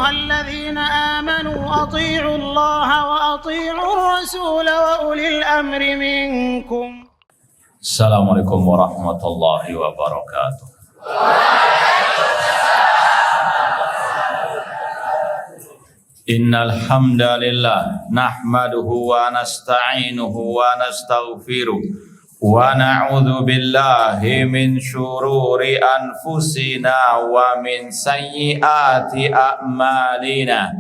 أيها الذين آمنوا أطيعوا الله وأطيعوا الرسول وأولي الأمر منكم. Assalamualaikum warahmatullahi wabarakatuh. Innal hamdalillah nahmaduhu wa nasta'inuhu wa nastaghfiruh wa na'udzu billahi min syururi anfusina wa min sayyiati a'malina.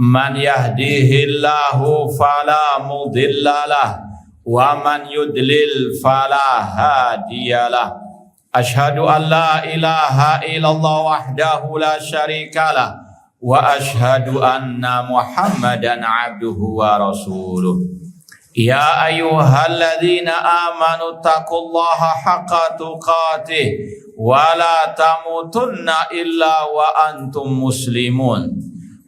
Man yahdihillahu fala mudhillalah wa man yudlil fala hadiyalah. Asyhadu an la ilaha illallah wahdahu la syarikalah wa asyhadu anna Muhammadan abduhu wa rasuluh. Ya ayyuhalladzina amanu taqullaha haqqa tuqatih wa la tamutunna illa wa antum muslimun.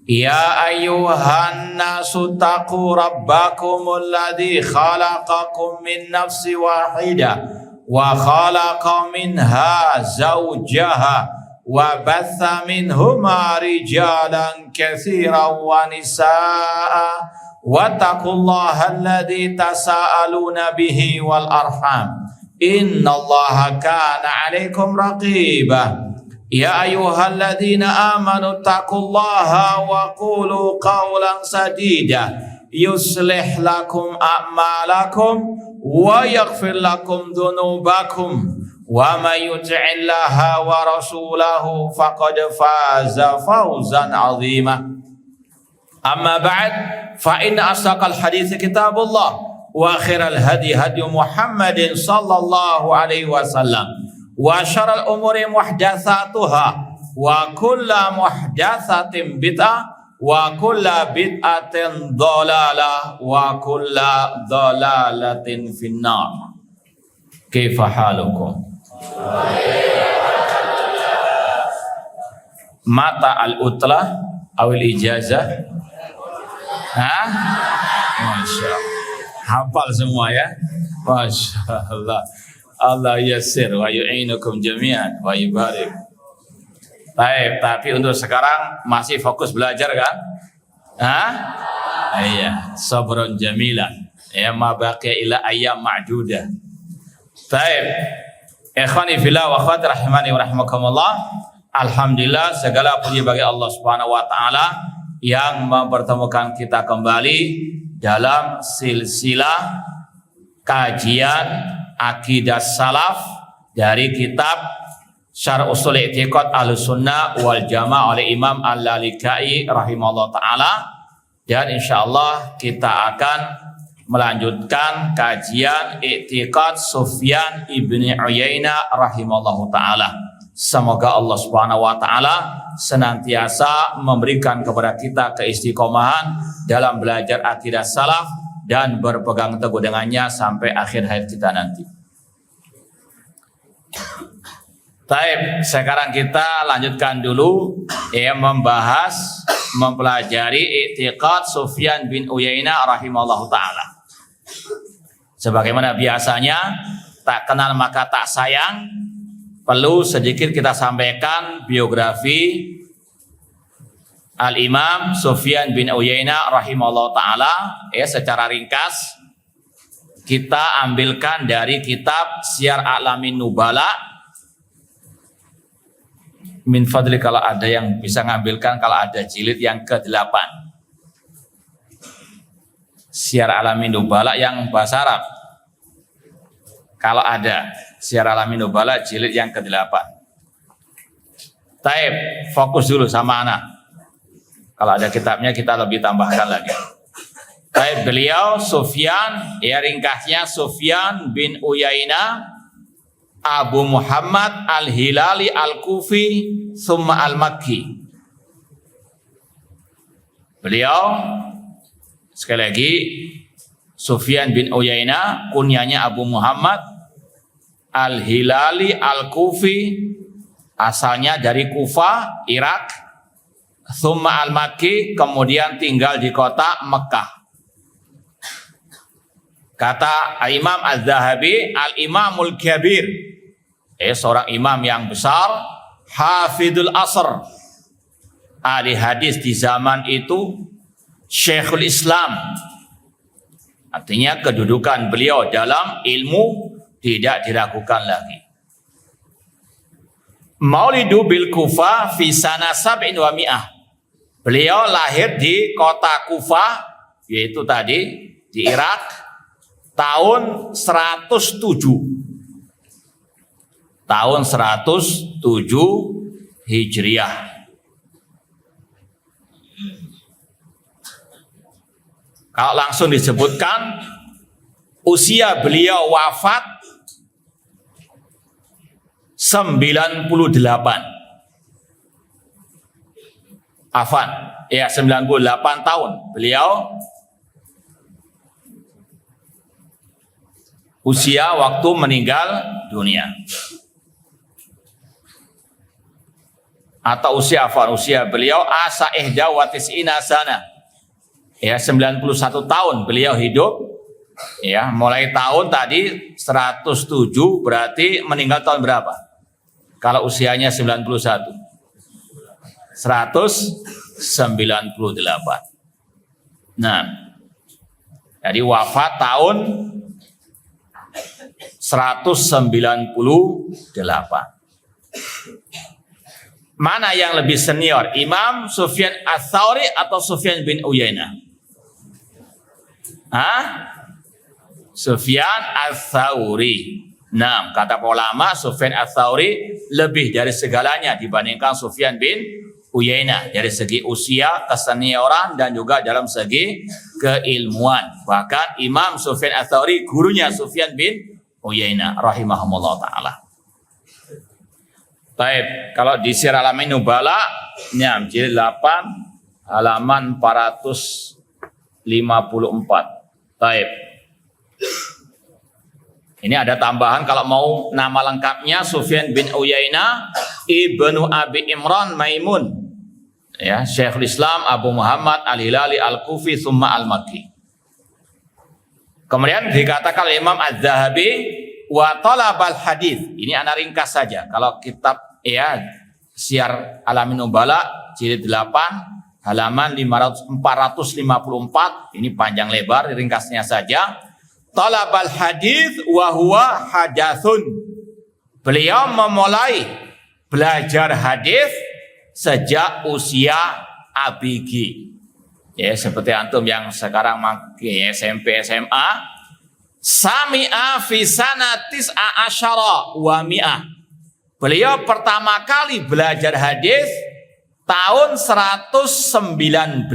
Ya ayyuhan nasu taqu rabbakumul ladzi khalaqakum min nafsin wahidah wa khalaqa minha zawjaha wa batha minhuma rijalan katsiran wa nisaa wattaqullaha alladzi tasaaluna bihi wal arham innallaha kana 'alaikum raqiba. Ya ayyuhalladzina amanu taqullaha wa qulu qawlan sadida yuslih lakum a'malakum wa yaghfir lakum dhunubakum wa may yuti'illaha wa rasulahu faqad faza fawzan 'azima. Amma ba'd, fa inna asdaqal hadits kitabullah wa khairal hadi hadi Muhammadin sallallahu alaihi wasallam wa syarrul umuri muhdatsatuha wa kullu muhdatsatin bid'ah wa kullu bid'atin dhalalah wa kullu dhalalatin finnar. Kaifa halukum? Mata al-utlah awil ijazah? Hah? Masya Allah. Hafal semua ya? Masya Allah. Allah yassir wa yu'inukum jami'an wa yubarik. Baik, tapi untuk sekarang masih fokus belajar kan? Hah? Iya, sabrun jamilan. Ya ma baqiya ila ayyam ma'dudah. Baik. Ikhwani fillah wa akhwati rahimani wa rahimakumullah. Alhamdulillah, segala puji bagi Allah Subhanahu wa taala yang mempertemukan kita kembali dalam silsilah kajian akidah salaf dari kitab Syarh Ushul I'tiqad Ahlussunnah wal Jamaah oleh Imam Al-Lalikai rahimahullah taala, dan insyaallah kita akan melanjutkan kajian i'tiqad Sufyan ibni Uyainah rahimahullahu ta'ala. Semoga Allah subhanahu wa ta'ala senantiasa memberikan kepada kita keistiqomahan dalam belajar akidah salaf dan berpegang teguh dengannya sampai akhir hayat kita nanti. Baik, sekarang kita lanjutkan dulu membahas, mempelajari i'tiqad Sufyan bin Uyainah rahimahullahu ta'ala. Sebagaimana biasanya, tak kenal maka tak sayang. Perlu sedikit kita sampaikan biografi Al-Imam Sufyan bin Uyainah rahimahullah ta'ala secara ringkas. Kita ambilkan dari kitab Syiar A'lamin Nubala. Min fadli, kalau ada yang bisa ngambilkan, kalau ada jilid yang ke-8. Syiar A'lamin Nubala yang bahasa Arab. Kalau ada Syiar A'lamin Nubala jilid yang ke-8. Taib, fokus dulu sama anak. Kalau ada kitabnya kita lebih tambahkan lagi. Taib, beliau Sufyan, ringkasnya Sufyan bin Uyainah Abu Muhammad Al-Hilali Al-Kufi Summa Al-Makki. Beliau sekali lagi Sufyan bin Uyainah, kunyanya Abu Muhammad Al-Hilali Al-Kufi, asalnya dari Kufah, Irak. Summa Al-Makki, kemudian tinggal di kota Mekah. Kata Imam Az-Zahabi, Al-Imamul Kabir, seorang imam yang besar, Hafidul Asr, ahli hadis di zaman itu Syekhul Islam. Artinya kedudukan beliau dalam ilmu tidak diragukan lagi. Maulidu bil Kufah fi sana sab'in wa mi'ah. Beliau lahir di kota Kufah, yaitu tadi di Irak, tahun 107. Tahun 107 Hijriah. Kalau langsung disebutkan usia beliau wafat 98. Afan, ya 98 tahun beliau usia waktu meninggal dunia. Atau usia beliau asa ihda wa tis'ina sana. Ya, 91 tahun beliau hidup. Ya, mulai tahun tadi 107 berarti meninggal tahun berapa? Kalau usianya 91. 198. Nah, jadi wafat tahun 198. Mana yang lebih senior, Imam Sufyan Ats-Tsauri atau Sufyan bin Uyainah? Sufyan Ats-Tsauri. Nah, kata ulama Sufyan Ats-Tsauri lebih dari segalanya dibandingkan Sufyan bin Uyainah dari segi usia, kesenioran dan juga dalam segi keilmuan. Bahkan Imam Sufyan Ats-Tsauri gurunya Sufyan bin Uyainah rahimahumullah taala. Baik, kalau di Syiar Alamin Nubala, jilid 8 halaman 454. Baik. Ini ada tambahan kalau mau nama lengkapnya Sufyan bin Uyainah Ibnu Abi Imran Maimun. Ya, Syekhul Islam Abu Muhammad Al-Hilali Al-Kufi Tsumma Al-Makki. Kemudian dikatakan Imam Az-Zahabi wa talabal hadis. Ini ana ringkas saja. Kalau kitab Syiar Alamin Nubala jilid 8 halaman 454, ini panjang lebar, ringkasnya saja. Talabal hadis wa huwa hadatsun. Beliau memulai belajar hadis sejak usia ABG. Ya, seperti antum yang sekarang pakai SMP SMA. Sami'a fi sanatis a'asyara wa mi'ah. Beliau pertama kali belajar hadis tahun 119.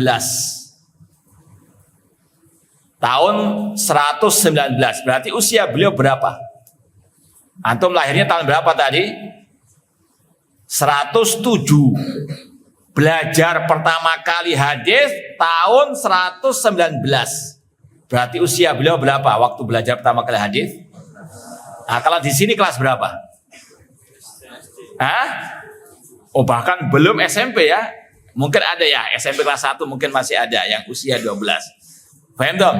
Tahun 119. Berarti usia beliau berapa? Antum lahirnya tahun berapa tadi? 107. Belajar pertama kali hadis tahun 119. Berarti usia beliau berapa waktu belajar pertama kali hadis? Nah, kalau di sini kelas berapa? Oh, bahkan belum SMP ya. Mungkin ada ya SMP kelas 1 mungkin masih ada yang usia 12. Paham dong?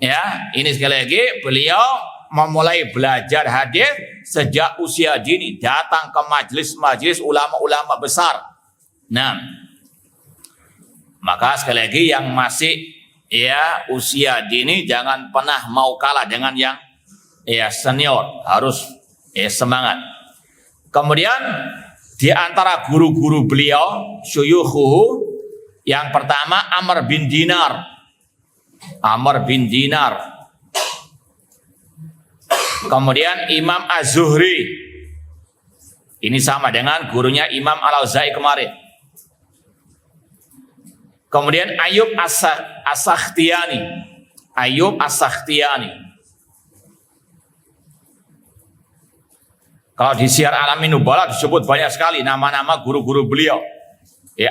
Ya, ini sekali lagi beliau memulai belajar hadis sejak usia dini, datang ke majelis-majelis ulama-ulama besar. Nah, maka sekali lagi yang masih usia dini jangan pernah mau kalah dengan yang senior, harus semangat. Kemudian di antara guru-guru beliau, syuyukhuhu, yang pertama Amr bin Dinar. Amr bin Dinar. Kemudian Imam Az-Zuhri. Ini sama dengan gurunya Imam Al-Auza'i kemarin. Kemudian Ayub As-Sakhtiyani. Ayub As-Sakhtiyani. Kalau di Syiar Alamin Nubala disebut banyak sekali nama-nama guru-guru beliau.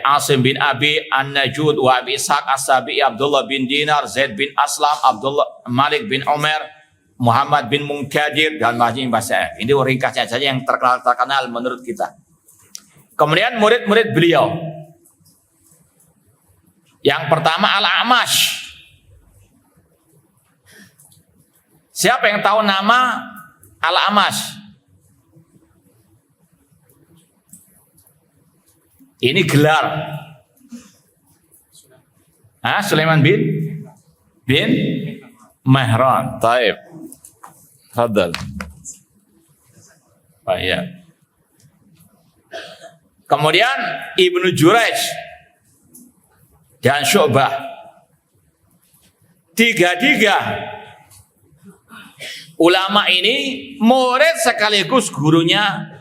Asim bin Abi An-Najud wa Abi Ishaq As-Sabi'i, Abdullah bin Dinar, Zaid bin Aslam, Abdullah Malik bin Umar, Muhammad bin Munkadir dan Mahdi bin Basa'ir. Ini ringkasnya saja yang terkenal menurut kita. Kemudian murid-murid beliau. Yang pertama Al-A'mash. Siapa yang tahu nama Al-A'mash? Ini gelar. Sulaiman bin Mihran. Taib. Fadal. Baik. Kemudian Ibnu Jurayj dan Syu'bah. Tiga ulama ini murid sekaligus gurunya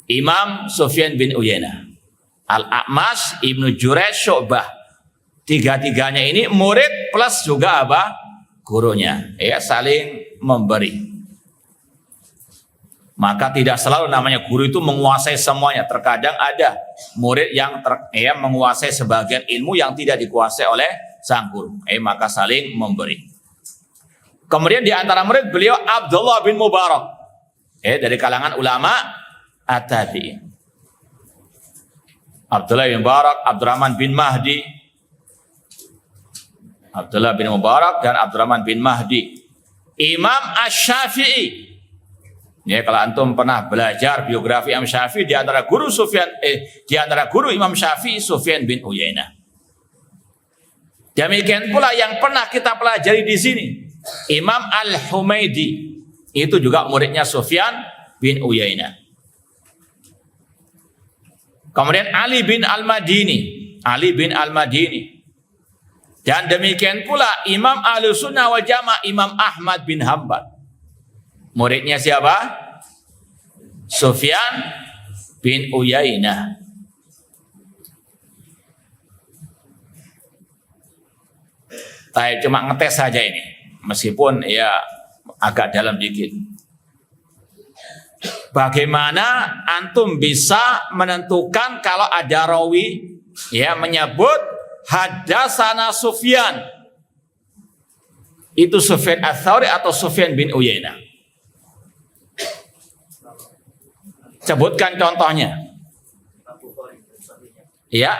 Imam Sufyan bin Uyainah. Al-A'mash, Ibnu Jurayj, Syu'bah. Tiga-tiganya ini murid plus juga gurunya. Ya, saling memberi. Maka tidak selalu namanya guru itu menguasai semuanya. Terkadang ada murid yang menguasai sebagian ilmu yang tidak dikuasai oleh sang guru. Maka saling memberi. Kemudian di antara murid beliau Abdullah bin Mubarak. Dari kalangan ulama at-tabi'in. Abdullah bin Mubarak, Abdurrahman bin Mahdi. Abdullah bin Mubarak dan Abdurrahman bin Mahdi. Imam Asy-Syafi'i. Ya, kalau antum pernah belajar biografi Imam Syafi'i, di antara guru Imam Syafi'i Sufyan bin Uyainah. Demikian pula yang pernah kita pelajari di sini, Imam Al-Humaidi, itu juga muridnya Sufyan bin Uyainah. Kemudian Ali bin Al-Madini, dan demikian pula Imam Ahlussunnah wal Jamaah Imam Ahmad bin Hanbal. Muridnya siapa? Sufyan bin Uyainah. Saya cuma ngetes saja ini, meskipun ya agak dalam dikit. Bagaimana antum bisa menentukan kalau ada rawi menyebut hadatsana Sufyan, itu Sufyan Ats-Tsauri atau Sufyan bin Uyainah? Sebutkan contohnya. Ya.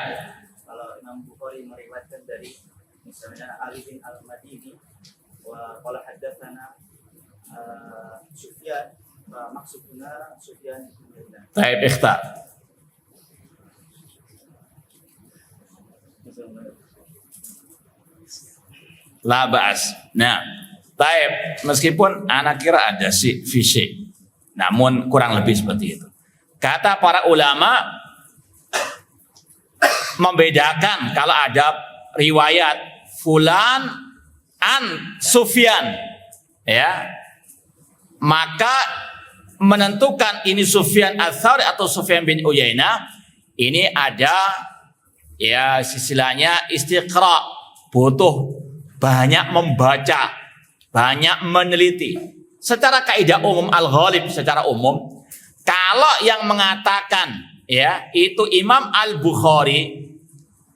Kalau Imam Bukhari meriwayatkan dari misalnya Ali bin Al-Madini wa qala haddatsana Sufyan, maksudnya Sufyan bin Uyainah. Baik, ikhtar. La ba'as. Nah, baik, meskipun anak kira ada fisik, namun kurang lebih seperti itu. Kata para ulama membedakan kalau ada riwayat fulan an Sufyan, maka menentukan ini Sufyan Ats-Tsauri atau Sufyan bin Uyainah, ini ada istilahnya istiqra, butuh banyak membaca, banyak meneliti. Secara kaidah umum al-ghalib, secara umum, kalau yang mengatakan itu Imam Al-Bukhari,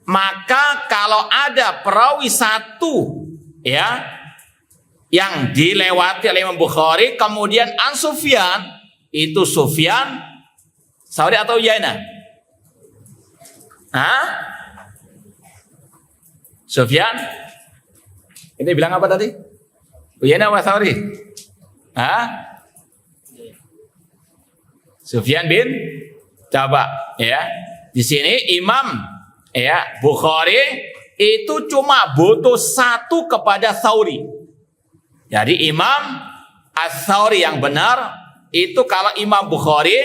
maka kalau ada perawi satu yang dilewati oleh Imam Bukhari kemudian an Sufyan, itu Sufyan Ats-Tsauri atau Uyainah? Sufyan? Ini bilang apa tadi? Uyainah wa Ats-Tsauri? Sufyan bin, coba di sini Imam Bukhari itu cuma butuh satu kepada Tsauri. Jadi Imam Ats-Tsauri yang benar itu kalau Imam Bukhari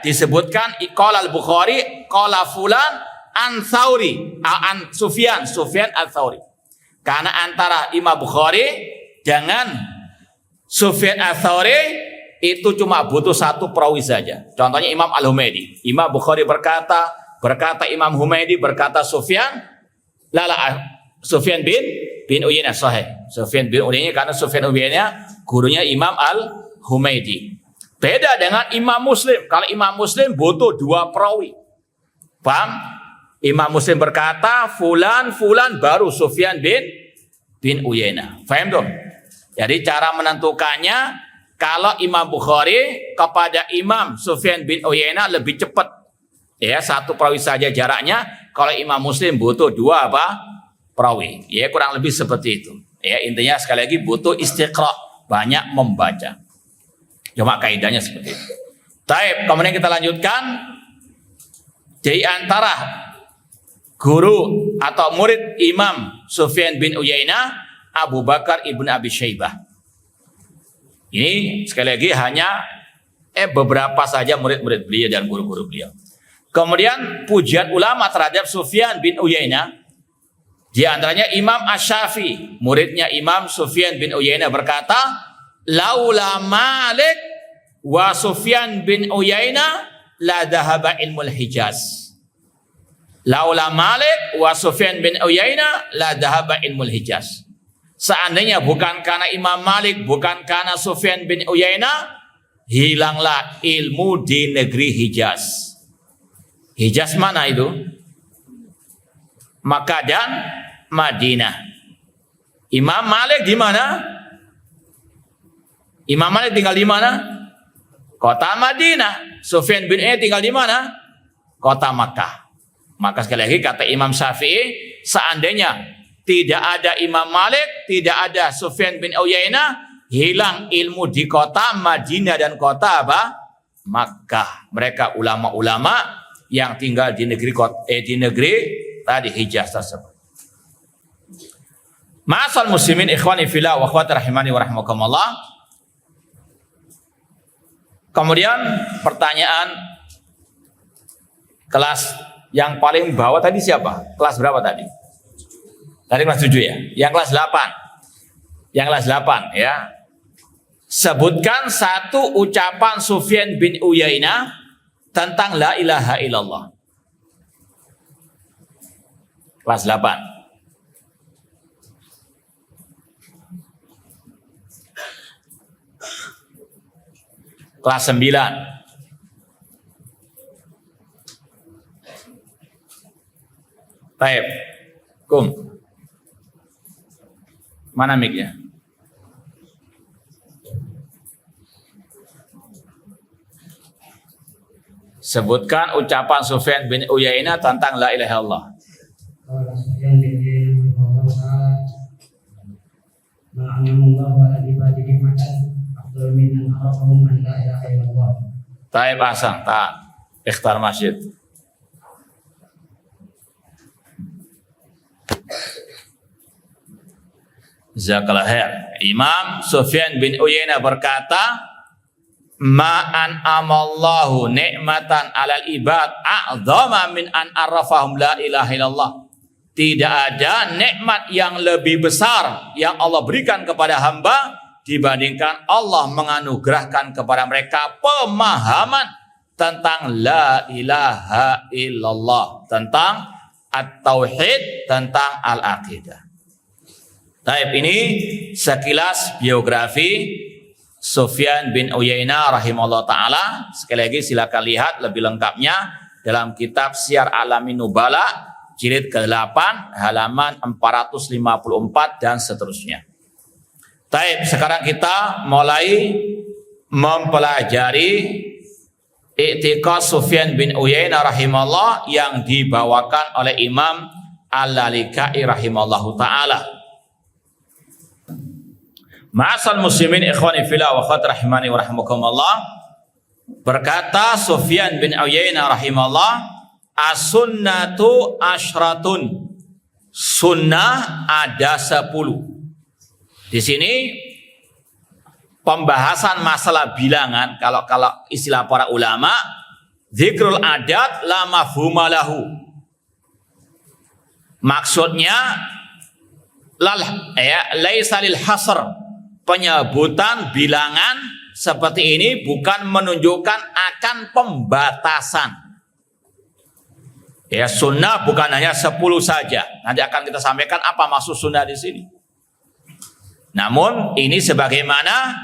disebutkan qala al-Bukhari qala fulan an Tsauri an Sufyan Ats-Tsauri. Karena antara Imam Bukhari dengan Sufyan Ats-Tsauri itu cuma butuh satu perawi saja. Contohnya Imam Al-Humaidi. Imam Bukhari berkata Imam Humaidi berkata Sufyan bin Uyainah sahih. Sufyan bin Uyainah karena Sufyan bin Uyainah gurunya Imam Al-Humaidi. Beda dengan Imam Muslim. Kalau Imam Muslim butuh dua perawi. Paham? Imam Muslim berkata fulan baru Sufyan bin Uyainah. Paham dong? Jadi cara menentukannya, kalau Imam Bukhari kepada Imam Sufyan bin Uyainah lebih cepat. Satu perawi saja jaraknya. Kalau Imam Muslim butuh dua perawi. Kurang lebih seperti itu. Intinya sekali lagi butuh istiqra, banyak membaca. Cuma kaidahnya seperti itu. Taib, kemudian kita lanjutkan. Di antara guru atau murid Imam Sufyan bin Uyainah, Abu Bakar ibn Abi Syaibah. Ini sekali lagi hanya beberapa saja murid-murid beliau dan guru-guru beliau. Kemudian pujian ulama terhadap Sufyan bin Uyainah, di antaranya Imam Asy-Syafi'i, muridnya Imam Sufyan bin Uyainah berkata, laula Malik wa Sufyan bin Uyainah la dhahaba ilmul Hijaz. Laula Malik wa Sufyan bin Uyainah la dhahaba ilmul Hijaz. Seandainya bukan karena Imam Malik, bukan karena Sufyan bin Uyainah, hilanglah ilmu di negeri Hijaz. Hijaz mana itu? Makkah dan Madinah. Imam Malik di mana? Imam Malik tinggal di mana? Kota Madinah. Sufyan bin Uyainah tinggal di mana? Kota Makkah. Maka sekali lagi kata Imam Syafi'i, seandainya tidak ada Imam Malik, tidak ada Sufyan bin Uyainah, hilang ilmu di kota Madinah dan kota apa? Makkah. Mereka ulama-ulama yang tinggal di negeri tadi Hijaz tersebut. Ma'asal muslimin ikhwani fillah wa akhwati rahimani wa rahmakumullah. Kemudian pertanyaan, kelas yang paling bawah tadi siapa? Kelas berapa tadi? Tadi kelas 7 ya? Yang kelas 8. Yang kelas 8 ya. Sebutkan satu ucapan Sufyan bin Uyainah tentang la ilaha illallah. Kelas 8. Kelas 9. Baik. Kum. Mana mic-nya? Sebutkan ucapan Sufyan bin Uyainah tentang la ilaha illallah. Taib Hasan, tak ikhtar masjid. Jazakallahu khair. Imam Sufyan bin Uyainah berkata, ma'an amallahu ni'matan alal ibad a'zama min an arrafahum la ilaha illallah. Tidak ada nikmat yang lebih besar yang Allah berikan kepada hamba dibandingkan Allah menganugerahkan kepada mereka pemahaman tentang la ilaha illallah, tentang at-tauhid, tentang al-aqidah. Taib, ini sekilas biografi Sufyan bin Uyainah rahimahullah ta'ala. Sekali lagi silakan lihat lebih lengkapnya dalam kitab Syiar Alamin Nubala jilid ke-8 halaman 454 dan seterusnya. Taib, sekarang kita mulai mempelajari i'tiqad Sufyan bin Uyainah rahimahullah yang dibawakan oleh Imam Al-Lalikai rahimahullahu ta'ala. Ma'asal muslimin ikhwani fillah wa akhwati rahimani wa rahmakumullah. Berkata Sufyan bin Uyainah rahimahullah, as-sunnatu asyratun. Sunnah ada 10. Di sini pembahasan masalah bilangan, kalau istilah para ulama, dzikrul adat la mafhuma lahu. Maksudnya laisa lil hasr. Penyebutan bilangan seperti ini bukan menunjukkan akan pembatasan. Ya, sunnah bukan hanya 10 saja. Nanti akan kita sampaikan apa maksud sunnah di sini. Namun ini sebagaimana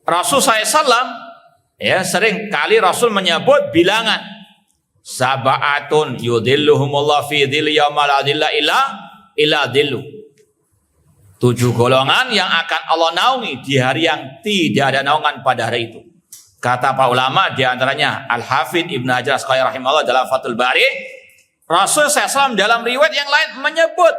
Rasul SAW, ya, sering kali Rasul menyebut bilangan. Sab'atun yudhilluhumullah fi dhilli yawma la dhilla illa dhilluh. 7 golongan yang akan Allah naungi di hari yang tidak ada naungan pada hari itu. Kata para ulama, di antaranya Al-Hafidh Ibnu Hajar Asqalani rahimahullah dalam Fathul Bari, Rasul SAW dalam riwayat yang lain menyebut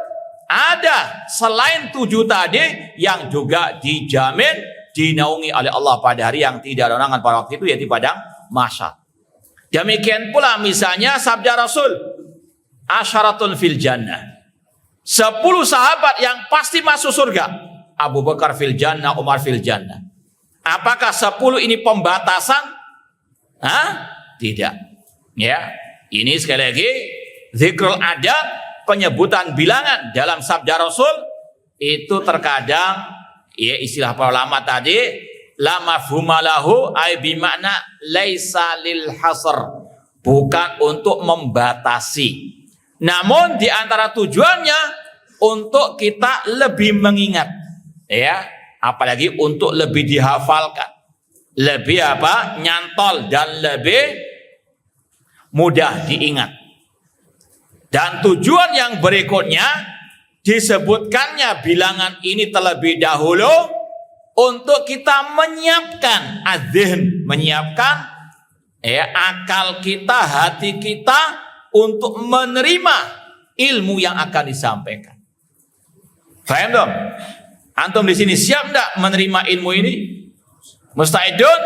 ada selain 7 tadi yang juga dijamin dinaungi oleh Allah pada hari yang tidak ada naungan pada waktu itu, yaitu padang mahsyar. Demikian pula misalnya sabda Rasul, asyaratun fil jannah. 10 sahabat yang pasti masuk surga. Abu Bakar fil jannah, Umar fil jannah. Apakah 10 ini pembatasan? Tidak. Ya, ini sekali lagi zikrul adad, penyebutan bilangan dalam sabda Rasul itu terkadang ya istilah para ulama tadi la mafhuma lahu ay bimakna laisa lil hasr, bukan untuk membatasi. Namun di antara tujuannya untuk kita lebih mengingat, ya, apalagi untuk lebih dihafalkan, lebih nyantol dan lebih mudah diingat. Dan tujuan yang berikutnya disebutkannya bilangan ini terlebih dahulu untuk kita menyiapkan adzihn, menyiapkan akal kita, hati kita untuk menerima ilmu yang akan disampaikan. Paham dong? Antum di sini siap enggak menerima ilmu ini? Musta'idun?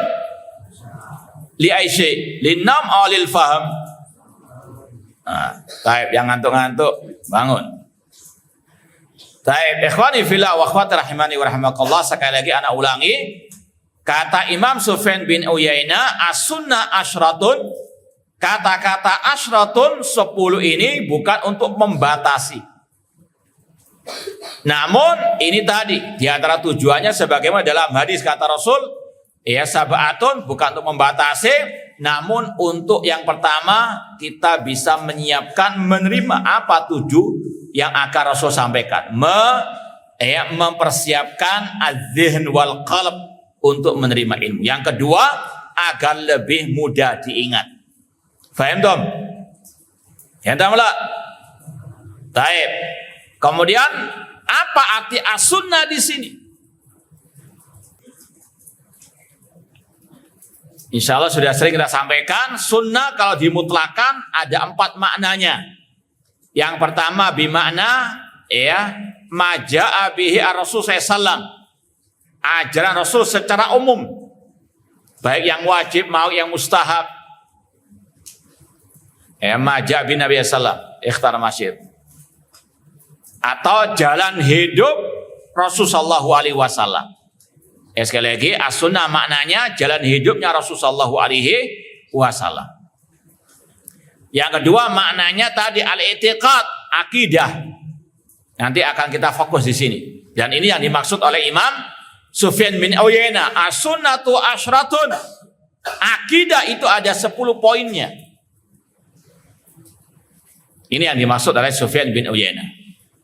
Li aisyai, li nam alil faham. Taib, yang ngantuk-ngantuk bangun. Taib, ikhwani fillah wa akhwati rahimani wa rahimakallah, sekali lagi anak ulangi. Kata Imam Sufyan bin Uyainah, as-sunnah asyratun. Kata-kata asyratun 10 ini bukan untuk membatasi. Namun ini tadi di antara tujuannya sebagaimana dalam hadis kata Rasul, ya sab'atun, bukan untuk membatasi, namun untuk yang pertama kita bisa menyiapkan, menerima apa yang akan Rasul sampaikan, mempersiapkan adzihn wal qalb untuk menerima ilmu. Yang kedua agar lebih mudah diingat. Faham dong? Yang tamlah. Taib. Kemudian apa arti as-sunnah di sini? Insya Allah sudah sering kita sampaikan, sunnah kalau dimutlakan ada 4 maknanya. Yang pertama bimakna maja'a bihi ar-rasul sallallahu, ajaran Rasul secara umum, baik yang wajib mau yang mustahab. Maja'a bin Nabi sallallahu ikhtar masyid, atau jalan hidup Rasulullah sallallahu alaihi wasallam. Sekali lagi, as-sunnah maknanya jalan hidupnya Rasulullah sallallahu alaihi wasallam. Yang kedua maknanya tadi al-i'tiqad, akidah. Nanti akan kita fokus di sini. Dan ini yang dimaksud oleh Imam Sufyan bin Uyainah, as-sunnatu asyratun. Akidah itu ada 10 poinnya. Ini yang dimaksud oleh Sufyan bin Uyainah.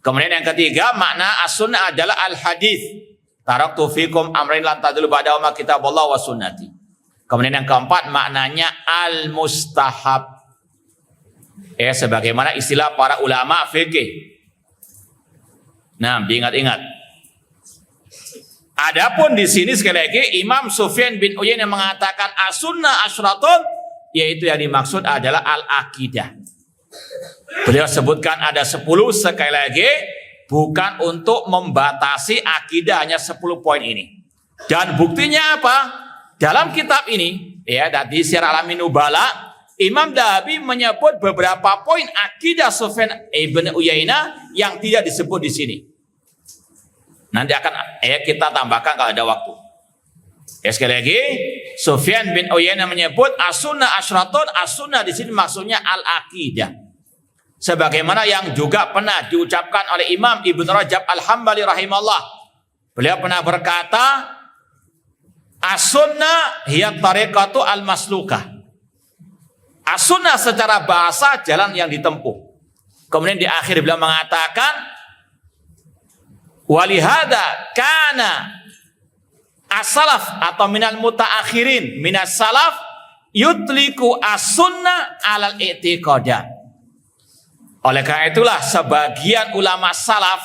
Kemudian yang ketiga, makna as-sunnah adalah al-hadis. Taraktu fikum amrain lan tadullu ba'da ma kitaballah wa sunnati. Kemudian yang keempat, maknanya al-mustahab. Sebagaimana istilah para ulama fikih. Nah, diingat-ingat. Adapun di sini sekali lagi Imam Sufyan bin Uyainah mengatakan as-sunnah asyratun, yaitu yang dimaksud adalah al-aqidah. Beliau sebutkan ada 10, sekali lagi bukan untuk membatasi akidah, hanya 10 poin ini. Dan buktinya apa? Dalam kitab ini, di Syiar Alamin Nubala, Imam Dhahabi menyebut beberapa poin akidah Sufyan bin Uyainah yang tidak disebut di sini. Nanti akan kita tambahkan kalau ada waktu. Sekali lagi, Sufyan bin Uyainah menyebut as-sunnah asyratun, as-sunnah di sini maksudnya al-aqidah. Sebagaimana yang juga pernah diucapkan oleh Imam Ibn Rajab Al-Hambali rahimahullah. Beliau pernah berkata, as-sunnah hiya tariqatu al-maslukah. As-sunnah secara bahasa jalan yang ditempuh. Kemudian di akhir beliau mengatakan, walihada kana as-salaf atau minal mutaakhirin minas salaf yutliku as-sunnah alal i'tiqadat. Oleh karena itulah sebagian ulama salaf,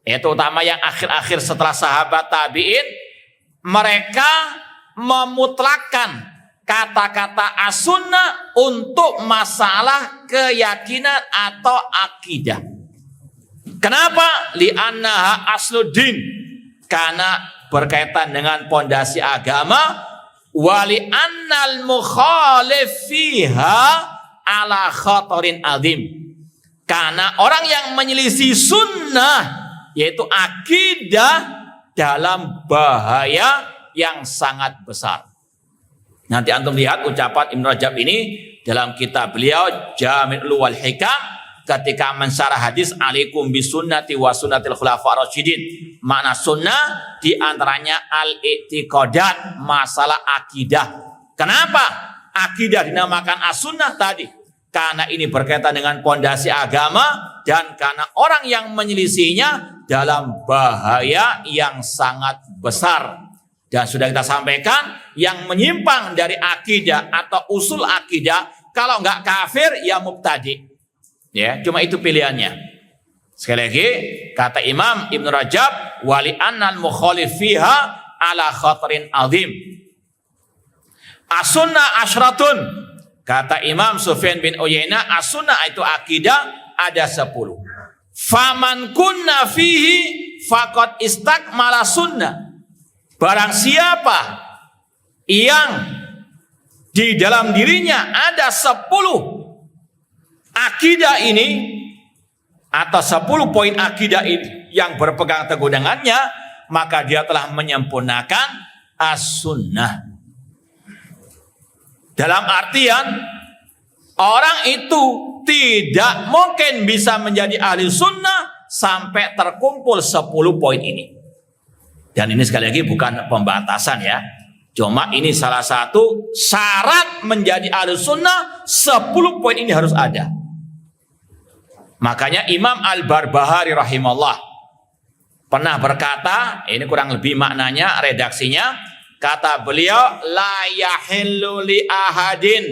terutama yang akhir-akhir setelah sahabat tabi'in, mereka memutlakkan kata-kata as-sunnah untuk masalah keyakinan atau akidah. Kenapa? Li'annaha asluddin, karena berkaitan dengan pondasi agama. Wali annal mukhalif fiha ala khatarin azim, Karena orang yang menyelisih sunnah, yaitu akidah, dalam bahaya yang sangat besar. Nanti antum lihat ucapan Ibnu Rajab ini dalam kitab beliau Jami'ul wal Hikam ketika mensyarah hadis alaikum bisunnati wa sunnatil khulafa rasyidin. Makna sunnah diantaranya al-i'tiqadat, masalah akidah. Kenapa akidah dinamakan as-sunnah tadi? Karena ini berkaitan dengan pondasi agama dan karena orang yang menyelisihinya dalam bahaya yang sangat besar. Dan sudah kita sampaikan, yang menyimpang dari akidah atau usul akidah, kalau nggak kafir ya mubtadi. Ya, cuma itu pilihannya. Sekali lagi, kata Imam Ibnu Rajab, wali annal mukhalif fiha ala khatarin azim. As-sunnah asyratun. Kata Imam Sufyan bin Uyainah, as-sunnah itu akidah ada 10. Faman kunna fihi faqad istakmala sunnah. Barang siapa yang di dalam dirinya ada 10 akidah ini atau 10 poin akidah ini yang berpegang teguh dengannya, maka dia telah menyempurnakan as-sunnah. Dalam artian orang itu tidak mungkin bisa menjadi ahli sunnah sampai terkumpul 10 poin ini. Dan ini sekali lagi bukan pembatasan ya. Cuma ini salah satu syarat menjadi ahli sunnah, 10 poin ini harus ada. Makanya Imam Al-Barbahari rahimahullah pernah berkata, ini kurang lebih maknanya, redaksinya, kata beliau, la yahillu li ahadin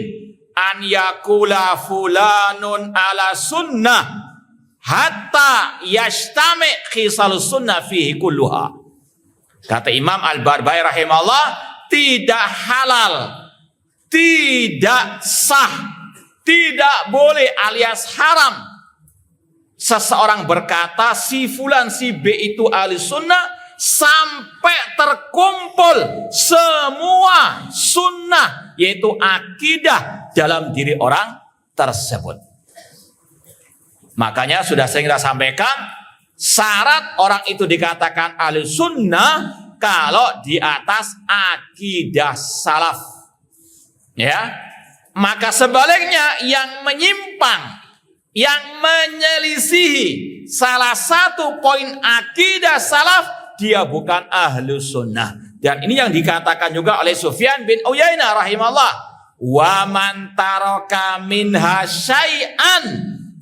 an yakula fulanun ala sunnah hatta yashtami khisal sunnah fihi kulluha. Kata Imam Al-Barbahari rahimahullah, tidak halal, tidak sah, tidak boleh alias haram seseorang berkata si fulan si B itu ahli sunnah sampai terkumpul semua sunnah yaitu akidah dalam diri orang tersebut. Makanya sudah sering kita sampaikan, syarat orang itu dikatakan ahli sunnah kalau di atas akidah salaf. Ya, maka sebaliknya yang menyimpang, yang menyelisihi salah satu poin akidah salaf, dia bukan ahlu sunnah. Dan ini yang dikatakan juga oleh Sufyan bin Uyainah rahimahullah, wa man taraka minha syai'an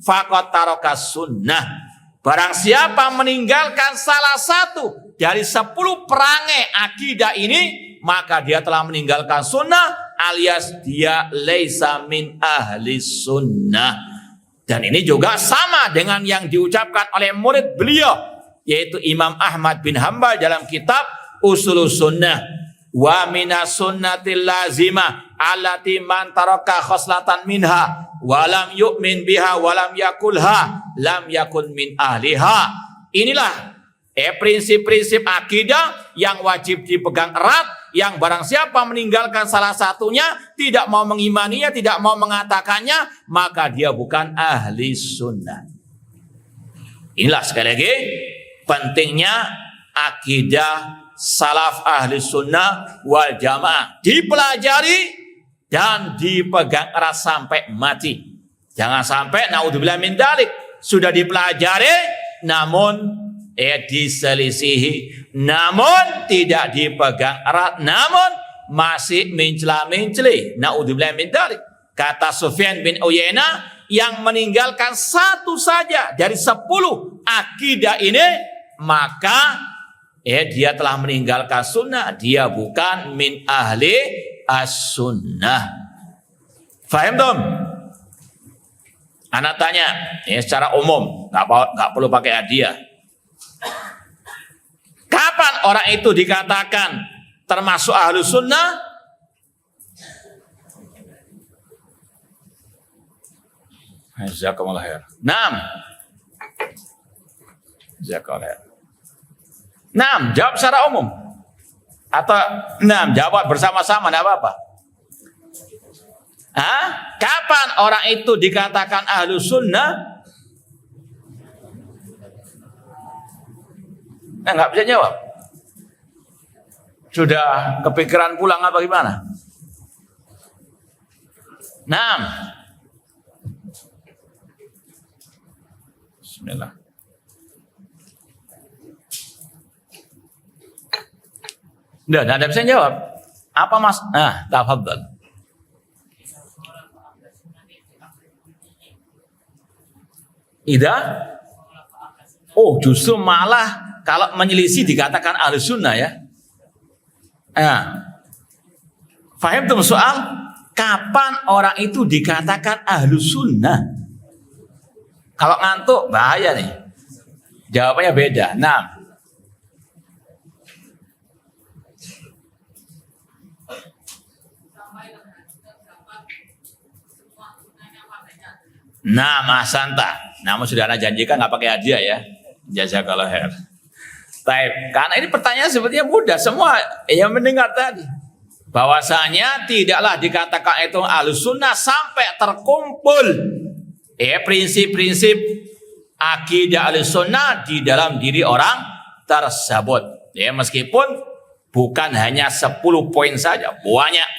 faqad taraka sunnah. Barang siapa meninggalkan salah satu dari 10 perangai akidah ini, maka dia telah meninggalkan sunnah alias dia laisa min ahli sunnah. Dan ini juga sama dengan yang diucapkan oleh murid beliau, yaitu Imam Ahmad bin Hanbal dalam kitab Usulus Sunnah. Wa minas sunnatil lazimah allati man taraka khoslatan minha walam yu'min biha walam yakulha lam yakun min ahliha. Inilah prinsip-prinsip akidah yang wajib dipegang erat, yang barang siapa meninggalkan salah satunya, tidak mau mengimaninya, tidak mau mengatakannya, maka dia bukan ahli sunnah. Inilah sekali lagi pentingnya akidah salaf ahli sunnah wal jamaah, dipelajari dan dipegang erat sampai mati. Jangan sampai naudzubillah min dzalik, sudah dipelajari namun diselisihi, namun tidak dipegang erat, namun masih mencela-mencela. Naudzubillah min dzalik. Kata Sufyan bin Uyainah, yang meninggalkan satu saja dari 10 akidah ini, maka dia telah meninggalkan sunnah, dia bukan min ahli as-sunnah. Faham dong? Anak tanya secara umum, nggak perlu pakai hadiah. Kapan orang itu dikatakan termasuk ahlu sunnah? Jazakumullah khair. 6. Jazakumullah khair. 6, jawab secara umum. Atau 6, jawab bersama-sama, tidak apa-apa. Kapan orang itu dikatakan ahlu sunnah? Nggak bisa jawab. Sudah kepikiran pulang apa gimana? Nah, bismillah. Udah, ada bisa jawab. Apa mas? Nah, tafadhal. Ida? Oh, justru malah kalau menyelisih dikatakan ahli sunnah ya. Faham tuh soal? Kapan orang itu dikatakan ahli sunnah? Kalau ngantuk bahaya nih. Jawabannya beda. Nah, Mas Santa. Namun sudah Anda janjikan nggak pakai hadiah ya. Jazakallah khair. Baik, karena ini pertanyaan sebetulnya mudah. Semua yang mendengar tadi. Bahwasanya tidaklah dikatakan itu ahlus sunnah sampai terkumpul prinsip-prinsip akidah ahlus sunnah di dalam diri orang tersebut. Meskipun bukan hanya 10 poin saja, banyak.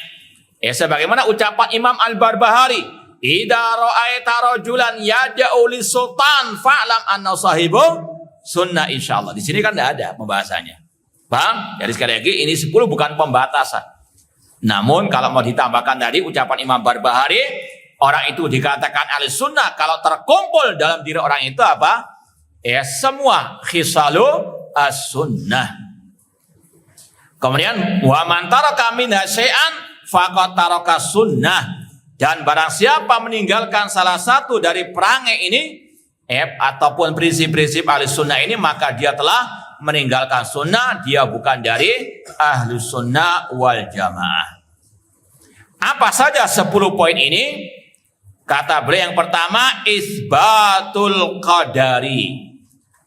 Sebagaimana ucapan Imam Al-Barbahari, "Idza ra'aita rajulan yad'u lis-sultan fa'lam anna sahibu sunnah insyaallah." Di sini kan tidak ada pembahasannya. Paham? Jadi sekali lagi ini 10 bukan pembatasan. Namun kalau mau ditambahkan tadi ucapan Imam Barbahari, orang itu dikatakan ahli sunnah kalau terkumpul dalam diri orang itu apa? Semua khisalu as-sunnah. Kemudian wa man taraka minha syai'an faqad taraka sunnah. Dan barang siapa meninggalkan salah satu dari perangai ini ataupun prinsip-prinsip ahli sunnah ini, maka dia telah meninggalkan sunnah, dia bukan dari ahli sunnah wal jamaah. Apa saja 10 poin ini? Kata beliau yang pertama, isbatul qadari,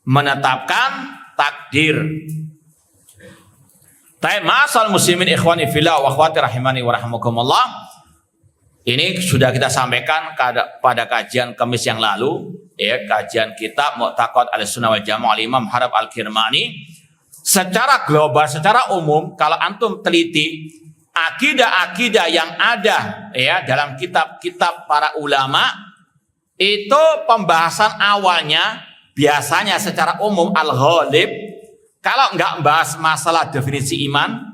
menetapkan takdir. Ma'asal muslimin ikhwani fillah wa akhwati rahimani wa rahimakumullah. Ini sudah kita sampaikan pada kajian Kamis yang lalu, kajian kitab Mu'taqad Ahlussunnah wal Jamaah Imam Harab Al-Kirmani. Secara global, secara umum, kalau antum teliti akidah-akidah yang ada dalam kitab-kitab para ulama, itu pembahasan awalnya biasanya secara umum al-ghalib, kalau nggak membahas masalah definisi iman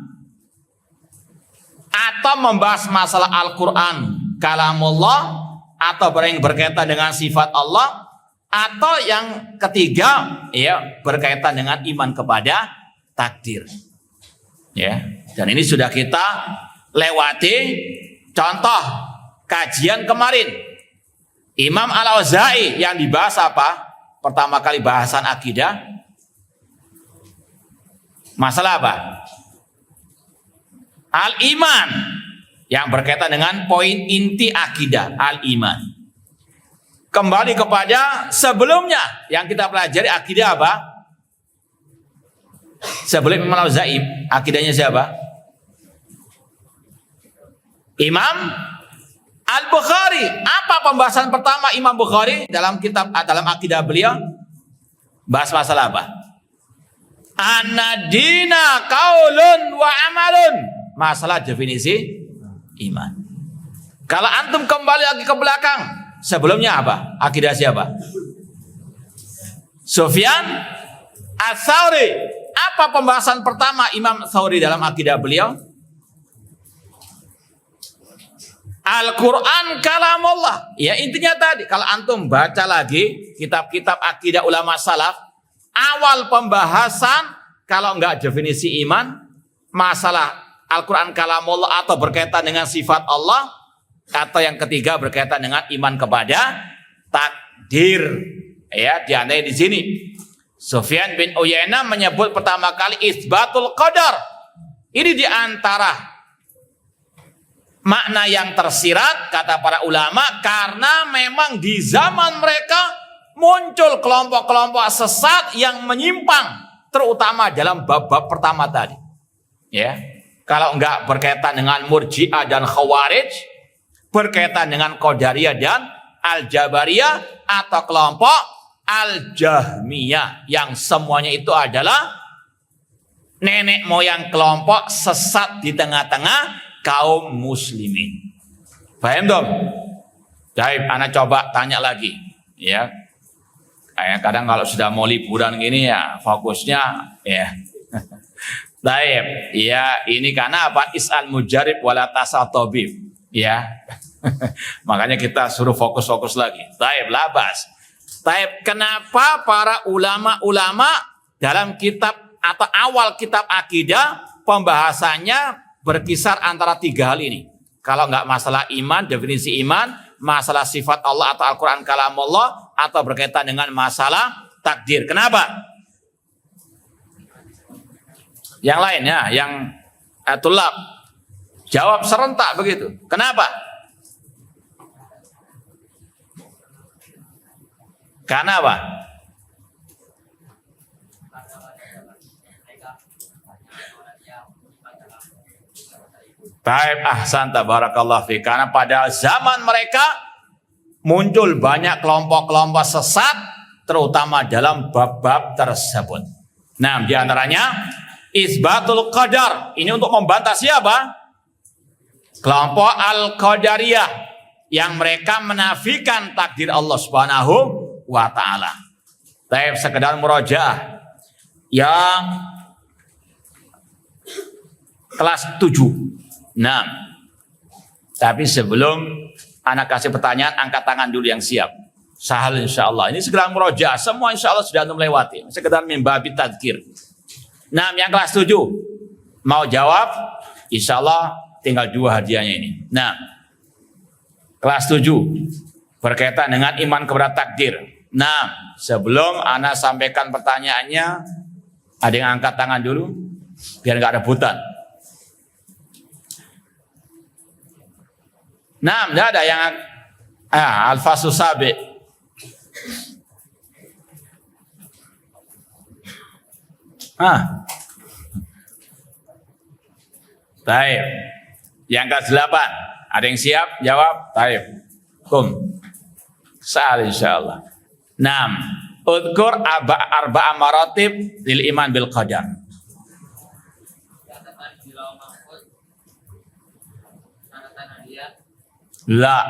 atau membahas masalah Al-Quran kalamullah, atau yang berkaitan dengan sifat Allah, atau yang ketiga berkaitan dengan iman kepada takdir. Dan ini sudah kita lewati. Contoh kajian kemarin, Imam Al-Auza'i yang dibahas apa? Pertama kali bahasan akidah, masalah apa? Al-iman, yang berkaitan dengan poin inti akidah, al-iman. Kembali kepada sebelumnya yang kita pelajari akidah apa? Sebelum Imam Al-Auza'i, akidahnya siapa? Imam Al-Bukhari. Apa pembahasan pertama Imam Bukhari dalam akidah beliau? Bahas masalah apa? An-dina qaulun wa amalun. Masalah definisi iman. Kalau antum kembali lagi ke belakang, sebelumnya apa? Akidah siapa? Sufyan Ats-Tsauri. Apa pembahasan pertama Imam Tsauri dalam akidah beliau? Al-Quran kalamullah. Intinya tadi, kalau antum baca lagi kitab-kitab akidah ulama salaf, awal pembahasan kalau enggak definisi iman, masalah Al-Quran kalamullah atau berkaitan dengan sifat Allah, atau yang ketiga berkaitan dengan iman kepada takdir. Di antaranya di sini Sufyan bin Uyainah menyebut pertama kali isbatul qadar. Ini di antara makna yang tersirat kata para ulama, karena memang di zaman mereka muncul kelompok-kelompok sesat yang menyimpang, terutama dalam bab-bab pertama tadi. Kalau enggak berkaitan dengan Murji'ah dan Khawarij, berkaitan dengan Qadariyah dan Al-Jabariyah, atau kelompok Al-Jahmiyah, yang semuanya itu adalah nenek moyang kelompok sesat di tengah-tengah kaum muslimin. Paham dong? Baik, ana coba tanya lagi, ya. Kadang kalau sudah mau liburan gini ya fokusnya ya. Baik, ya ini karena apa? Is'al mujarib wala tasal tabib, ya. Makanya kita suruh fokus-fokus lagi. Baik, labas. Baik, kenapa para ulama-ulama dalam kitab atau awal kitab akidah pembahasannya berkisar antara 3 hal ini? Kalau nggak masalah iman, definisi iman, masalah sifat Allah atau Al-Quran kalamullah, atau berkaitan dengan masalah takdir. Kenapa? Yang lainnya, yang tulab jawab serentak begitu. Kenapa? Karena apa? Baik, ahsan tabarakallah fi. Karena pada zaman mereka muncul banyak kelompok-kelompok sesat, terutama dalam bab-bab tersebut. Nah, diantaranya isbatul qadar. Ini untuk membantah siapa? Kelompok Al-Qadariyah yang mereka menafikan takdir Allah Subhanahu wa ta'ala. Baik, sekedar murojaah yang kelas 7. Nah, tapi sebelum anak kasih pertanyaan, angkat tangan dulu yang siap. Sahal insyaallah. Ini segera murojaah. Semua insyaallah sudah melewati. Sekedar mimbabi tadzkir. Nah, yang kelas 7 mau jawab, insyaallah tinggal 2 hadiahnya ini. Nah, kelas 7 berkaitan dengan iman kepada takdir. Nah, sebelum anak sampaikan pertanyaannya, ada yang angkat tangan dulu biar nggak rebutan. Nah, tidak ada yang al-fasl sabi. Baik. Yang ke-8, ada yang siap jawab? Baik. Sa'al insyaallah. 6. Udhkur arba'a maratib lil iman bil qadar. Lah,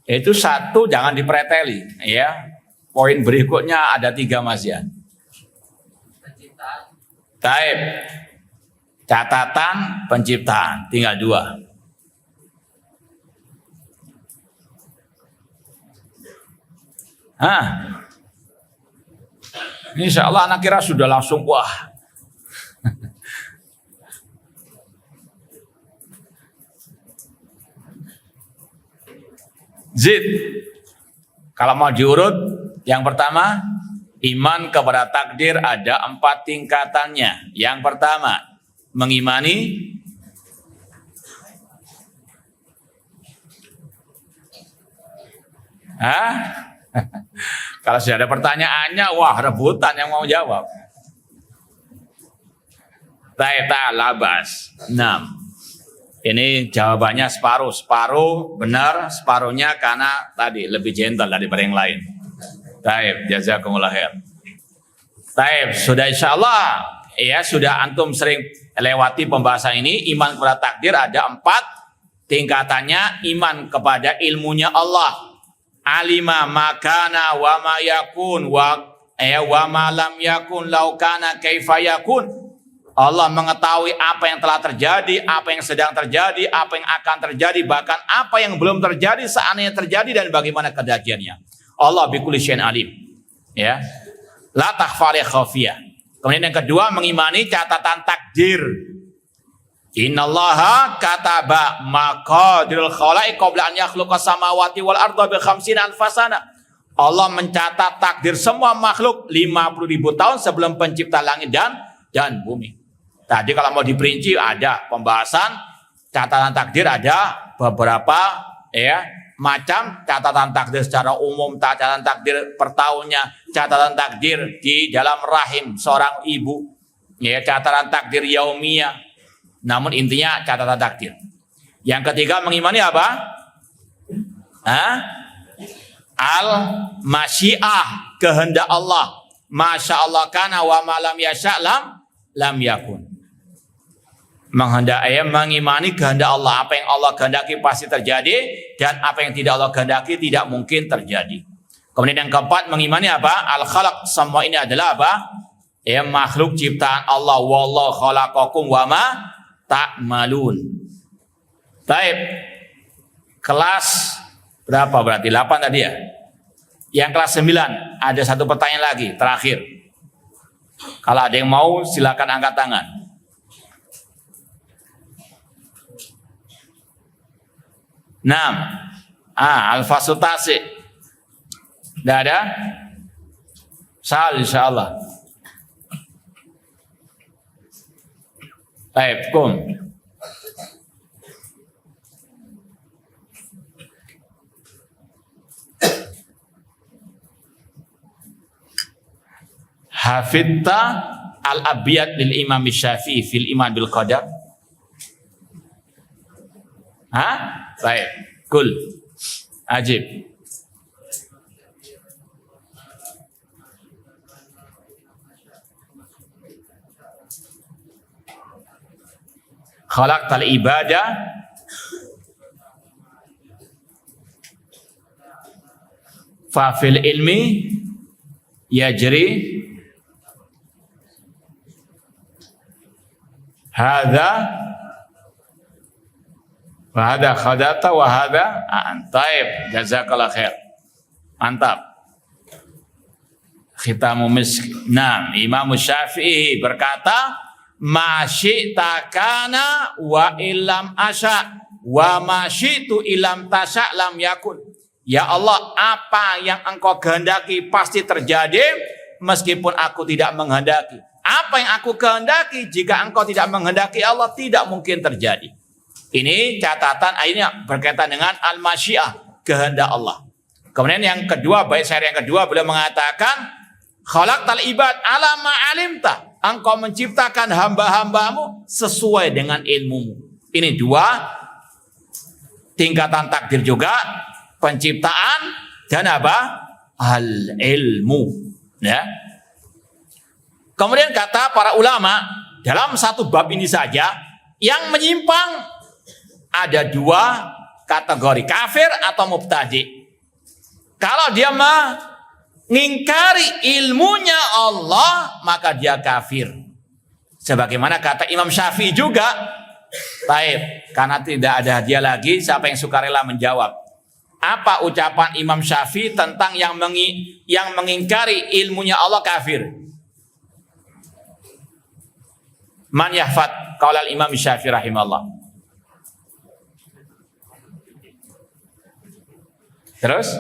itu 1 jangan dipreteli, ya. Poin berikutnya ada 3 Mas ya. Taib, catatan penciptaan tinggal 2. Insya Allah anak kira sudah langsung wah. Zid, kalau mau diurut, yang pertama, iman kepada takdir ada 4 tingkatannya. Yang pertama, mengimani kalau sudah ada pertanyaannya, wah rebutan yang mau jawab. Taita labas. 6. Ini jawabannya separuh benar, separuhnya karena tadi lebih gentle daripada yang lain. Taib, jazakumullah khair. Taib, sudah insyaallah ya sudah antum sering lewati pembahasan ini. Iman kepada takdir ada 4 tingkatannya. Iman kepada ilmunya Allah. Alima makana wa ma yakun wa ma lam yakun law kana kaifa yakun. Allah mengetahui apa yang telah terjadi, apa yang sedang terjadi, apa yang akan terjadi, bahkan apa yang belum terjadi, seandainya terjadi dan bagaimana kejadiannya. Allah bikulli syai'in alim. Ya. La takhfa li khafiyah. Kemudian yang kedua, mengimani catatan takdir. Innallaha kataba maqadirul khalaiq qabla an yakhluqas samawati wal arda bi 50 alfasana. Allah mencatat takdir semua makhluk 50.000 tahun sebelum pencipta langit dan bumi. Tadi kalau mau diperinci ada pembahasan catatan takdir, ada beberapa macam catatan takdir secara umum, catatan takdir per tahunnya, catatan takdir di dalam rahim seorang ibu, catatan takdir yaumiyah. Namun intinya catatan takdir. Yang ketiga mengimani apa? Al-masyiah, kehendak Allah. Masya Allah kana wa malam yasha' lam lam yakun. Mengimani kehendak Allah, apa yang Allah kehendaki pasti terjadi, dan apa yang tidak Allah kehendaki tidak mungkin terjadi. Kemudian yang keempat, mengimani apa? Al-khalaq, semua ini adalah apa? Ya, makhluk ciptaan Allah. Wallahu khalaqakum wa ma ta'malun. Baik. Kelas berapa berarti? 8 tadi ya? Yang kelas 9, ada satu pertanyaan lagi, terakhir. Kalau ada yang mau, silakan angkat tangan. Al-fasl tasik. Tidak ada? Sal insyaallah. Baik, kum. Hafidta al-abiyat lil Imam Syafi'i fil iman bil qadar. Baik, kul. Ajib. Khalaqtal ibadah fa fil ilmi yajri hadza wa hadza khadata wa hadza taib. Jazakallah khair. Mantap. Khitamu misk. Imam Syafi'i berkata, ma syi'ta kana wa illam asya wa ma syi'tu illam tasya lam yakun. Ya Allah, apa yang engkau kehendaki pasti terjadi meskipun aku tidak menghendaki. Apa yang aku kehendaki jika engkau tidak menghendaki Allah tidak mungkin terjadi. Ini catatan akhirnya berkaitan dengan al-masyiah, kehendak Allah. Kemudian yang kedua, bait syair yang kedua beliau mengatakan, khalaqtal ibad ala ma alimta. Engkau menciptakan hamba-hambamu sesuai dengan ilmumu. Ini dua tingkatan takdir juga, penciptaan dan apa? Al-ilmu. Ya. Kemudian kata para ulama, dalam satu bab ini saja, yang menyimpang ada dua kategori, kafir atau mubtadi. Kalau dia mengingkari ilmunya Allah, maka dia kafir. Sebagaimana kata Imam Syafi'i juga. Baik, karena tidak ada hadiah lagi, siapa yang sukarela menjawab? Apa ucapan Imam Syafi'i tentang yang mengingkari ilmunya Allah kafir? Man yahfad qaulal Imam Syafi'i rahimahullah. Terus?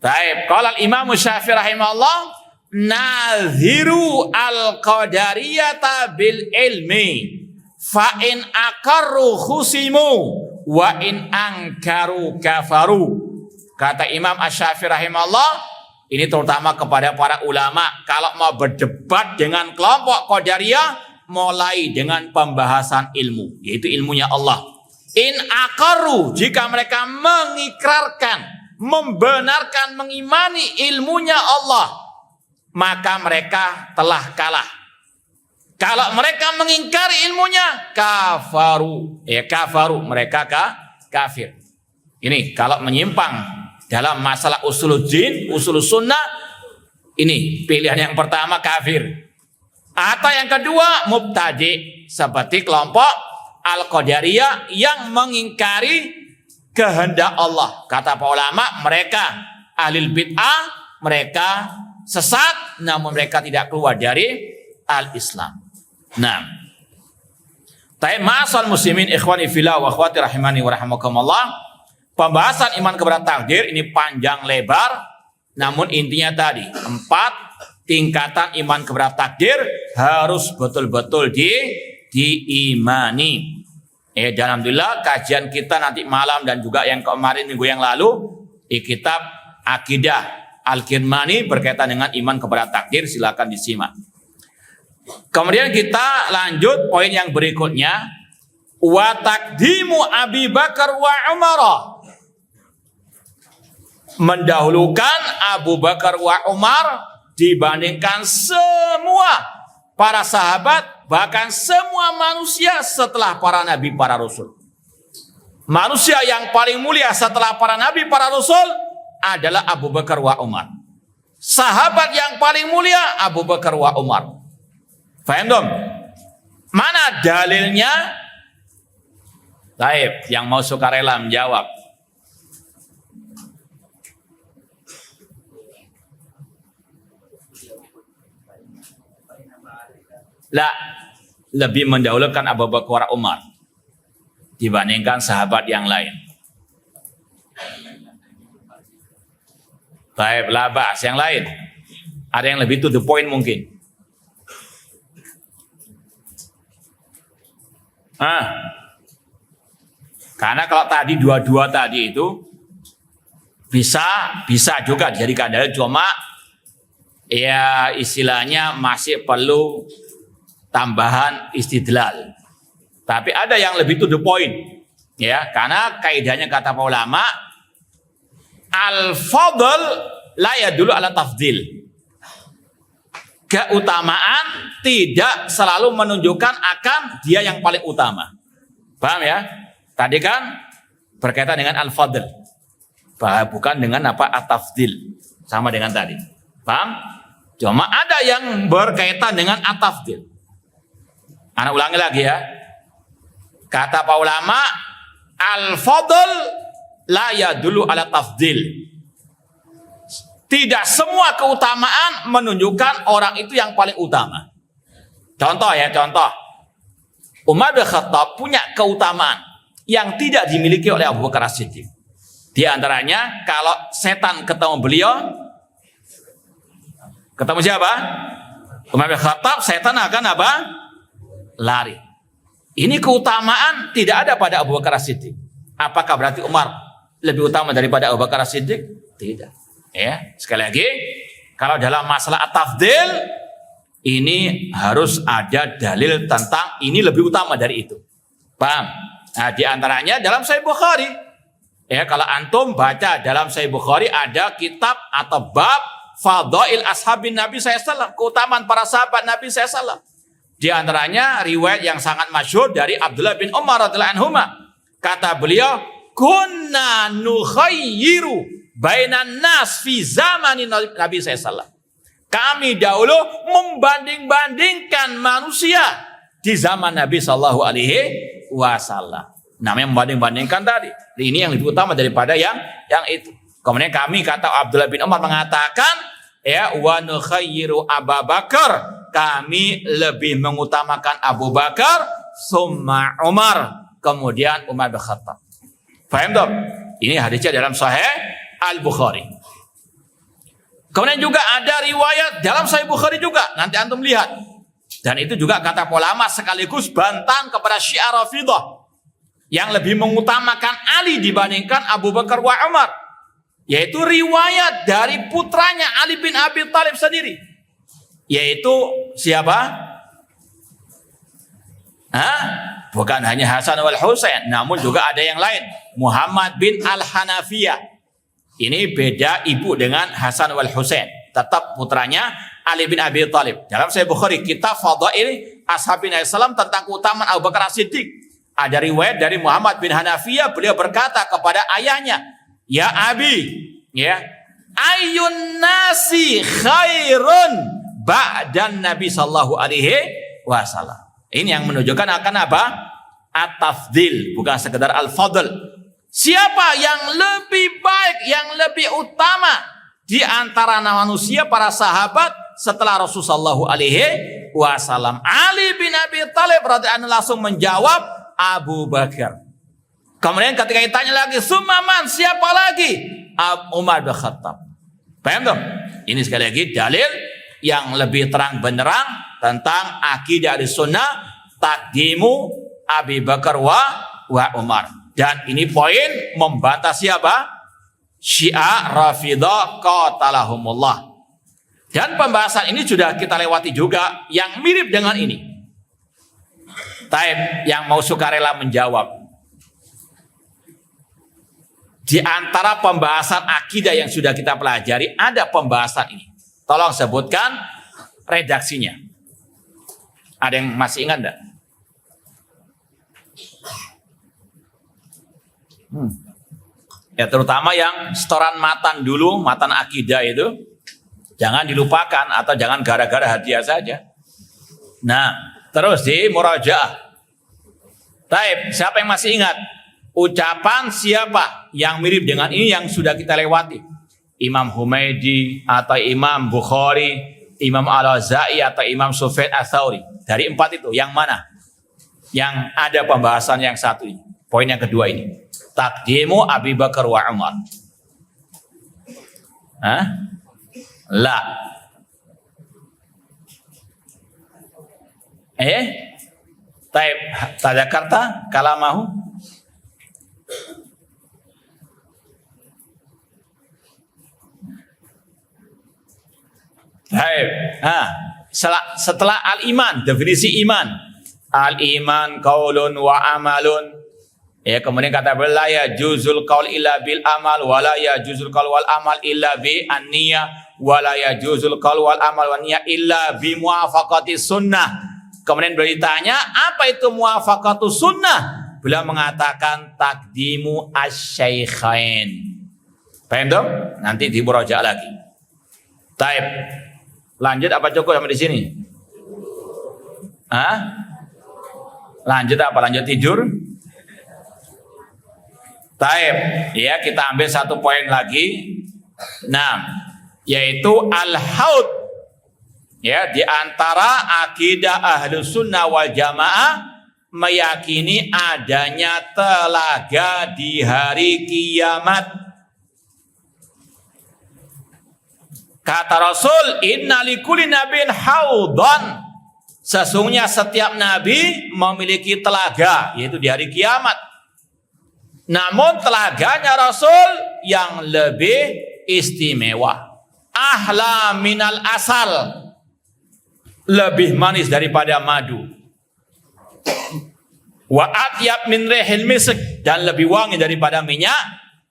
Baik, qaulal Imam Syafi'i rahimahullah, nadhiru al-qadariyata bil ilmi fa in aqarru khusimu wa in angkaru kafaru. Kata Imam Asy-Syafi'i rahimahullah, ini terutama kepada para ulama, kalau mau berdebat dengan kelompok Qadariyah, mulai dengan pembahasan ilmu, yaitu ilmunya Allah. In aqarru, jika mereka mengikrarkan, membenarkan, mengimani ilmunya Allah, maka mereka telah kalah. Kalau mereka mengingkari ilmunya, kafaru. Kafaru, mereka kafir. Ini kalau menyimpang dalam masalah usuluddin, usul sunnah, ini pilihan yang pertama kafir. Atau yang kedua mubtadi, seperti kelompok Al-Qadariyah yang mengingkari kehendak Allah. Kata para ulama, mereka ahlul bid'ah, mereka sesat, namun mereka tidak keluar dari al-Islam. Nah, ma'asal muslimin ikhwani fillah wa akhwati rahimani wa rahimakumullah. Pembahasan iman kepada takdir ini panjang lebar, namun intinya tadi 4 tingkatan iman kepada takdir harus betul-betul diimani. Dan alhamdulillah kajian kita nanti malam dan juga yang kemarin minggu yang lalu di kitab Aqidah Al-Kirmani berkaitan dengan iman kepada takdir, silakan disimak. Kemudian kita lanjut poin yang berikutnya, wa taqdimu Abi Bakar wa Umar. Mendahulukan Abu Bakar wa Umar dibandingkan semua para sahabat, bahkan semua manusia setelah para nabi, para rasul. Manusia yang paling mulia setelah para nabi, para rasul adalah Abu Bakar wa Umar. Sahabat yang paling mulia Abu Bakar wa Umar. Faham dong? Mana dalilnya? Baik, yang mau sukarela menjawab. Lah, lebih mendahulukan Abu Bakar Umar dibandingkan sahabat yang lain. Baik, labas yang lain. Ada yang lebih to the point mungkin. Karena kalau tadi dua-dua tadi itu bisa juga dijadikan dalil, cuma ya istilahnya masih perlu tambahan istidlal. Tapi ada yang lebih to the point, ya, karena kaidahnya kata para ulama, al-fadl la yadullu ala tafdil. Keutamaan tidak selalu menunjukkan akan dia yang paling utama. Paham ya? Tadi kan berkaitan dengan al-fadl, bukan dengan apa at-tafdil, sama dengan tadi. Paham? Cuma ada yang berkaitan dengan at-tafdil. Anak ulangi lagi ya. Kata para ulama, al-fadl la yadullu ala tafdil. Tidak semua keutamaan menunjukkan orang itu yang paling utama. Contoh ya, contoh. Umar bin Khattab punya keutamaan yang tidak dimiliki oleh Abu Bakar As-Siddiq. Di antaranya, kalau setan ketemu beliau, ketemu siapa? Umar bin Khattab, setan akan apa? Lari. Ini keutamaan tidak ada pada Abu Bakar As-Siddiq. Apakah berarti Umar lebih utama daripada Abu Bakar As-Siddiq? Tidak. Ya, sekali lagi, kalau dalam masalah at-tafdil ini harus ada dalil tentang ini lebih utama dari itu. Paham? Nah, di antaranya dalam Sahih Bukhari. Ya, kalau antum baca dalam Sahih Bukhari ada kitab atau bab Fadail Ashabin Nabi SAW, keutamaan para sahabat Nabi SAW. Di antaranya riwayat yang sangat masyhur dari Abdullah bin Umar radhiyallahu anhuma. Kata beliau, "Kunna nukhayyiru bainan nas fi zamanin Nabi SAW." Kami dahulu membanding-bandingkan manusia di zaman Nabi Sallallahu Alaihi Wasallam. Namanya membanding-bandingkan tadi. Ini yang lebih utama daripada yang itu. Kemudian kami, kata Abdullah bin Umar, mengatakan, ya, wa nukhayyiru Abu Bakar. Kami lebih mengutamakan Abu Bakar, summa Umar, kemudian Umar bin Khattab. Faham dong? Ini hadisnya dalam Sahih Al-Bukhari. Kemudian juga ada riwayat dalam Sahih Bukhari juga, nanti antum lihat. Dan itu juga kata ulama sekaligus bantahan kepada Syiah Rafidah yang lebih mengutamakan Ali dibandingkan Abu Bakar wa Umar. Yaitu riwayat dari putranya Ali bin Abi Thalib sendiri. Yaitu siapa? Bukan hanya Hasan wal Husain, namun juga ada yang lain. Muhammad bin Al-Hanafiyah. Ini beda ibu dengan Hasan wal Husain. Tetap putranya Ali bin Abi Thalib. Dalam Sahih Bukhari, kitab Fadail Ashabin Nabi SAW tentang keutamaan Abu Bakar As-Siddiq. Ada riwayat dari Muhammad bin Hanafiyah, beliau berkata kepada ayahnya, "Ya Abi, ya, ayyun nasi khairun ba'dan Nabi sallallahu alaihi wasallam." Ini yang menunjukkan akan apa? At-tafdil, bukan sekedar al-fadl. Siapa yang lebih baik, yang lebih utama di antara manusia, para sahabat setelah Rasulullah sallallahu alaihi wasallam? Ali bin Abi Thalib radhiyallahu anhu langsung menjawab, Abu Bakar. Kemudian ketika ditanya lagi, "Summaman, siapa lagi?" Umar bin Khattab. Paham dong? Ini sekali lagi dalil yang lebih terang benderang tentang akidah Ahlussunnah, takdimu Abi Bakar wa Umar. Dan ini poin membantah siapa? Syiah Rafidah qatalahumullah. Dan pembahasan ini sudah kita lewati juga yang mirip dengan ini. Taib yang mau sukarela menjawab. Di antara pembahasan akidah yang sudah kita pelajari ada pembahasan ini. Tolong sebutkan redaksinya. Ada yang masih ingat enggak? Ya terutama yang setoran matan dulu, matan akidah itu jangan dilupakan atau jangan gara-gara hadiah saja. Nah, terus di murajaah. Taib, siapa yang masih ingat? Ucapan siapa yang mirip dengan ini yang sudah kita lewati? Imam Humaydi atau Imam Bukhari, Imam Al-Auza'i atau Imam Sufyan Ats-Tsauri. Dari 4 itu, yang mana? Yang ada pembahasan yang satu ini. Poin yang kedua ini. Taqdimu Abi Bakar wa Umar. Hah? La. Taib, tadzakarta kalamahu? Taib. Setelah al-iman, definisi iman. Al-iman qaulun wa amalun. Ya, kemudian kata beliau ya juzul qaul illa bil amal wala ya juzul qaul wal amal illa bi an-niyah wala ya juzul qaul wal amal wan niyah illa bi muwafaqati sunnah. Kemudian beliau ditanya, apa itu muwafaqatu sunnah? Beliau mengatakan taqdimu asy-syaikhain. Paham dong? Nanti di murajaah lagi. Taib. Lanjut apa cukup sampai di sini? Lanjut apa? Lanjut tidur? Taib, ya kita ambil satu poin lagi. Nah, yaitu al-haud. Ya, di antara akidah Ahlus Sunnah wal Jamaah meyakini adanya telaga di hari kiamat. Kata Rasul, inna likulli nabiyyin haudhan. Sesungguhnya setiap nabi memiliki telaga, yaitu di hari kiamat. Namun telaganya Rasul yang lebih istimewa. Ahla minal asal. Lebih manis daripada madu. Wa atyab min rihil misk. Dan lebih wangi daripada minyak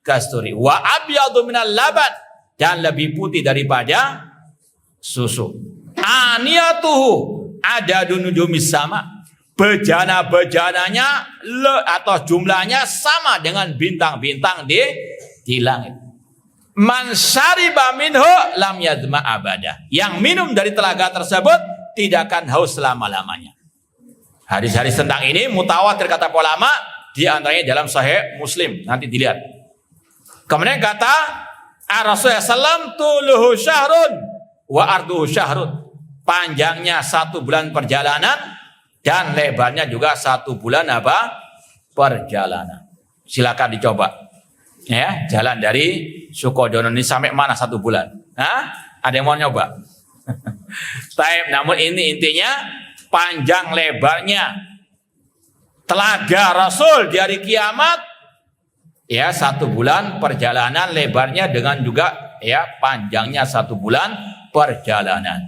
kasturi. Wa abyadu minal laban. Dan lebih putih daripada susu. Aniyatuhu adadun nujumis sama. Bejana-bejananya atau jumlahnya sama dengan bintang-bintang di langit. Man syariba minhu lam yadma abada. Yang minum dari telaga tersebut tidak akan haus selama-lamanya. Hadis-hadis tentang ini mutawatir kata ulama, di antaranya dalam Sahih Muslim. Nanti dilihat. Kemudian kata Rasulullah SAW, tuluhu syahrun wa arduhu syahrun. Panjangnya 1 bulan perjalanan dan lebarnya juga 1 bulan perjalanan. Silakan dicoba. Ya, jalan dari Sukodono ini sampai mana 1 bulan? Ada yang mau nyoba? Taib, namun ini intinya panjang lebarnya telaga Rasul di hari kiamat. Ya, 1 bulan perjalanan lebarnya dengan juga ya panjangnya 1 bulan perjalanan.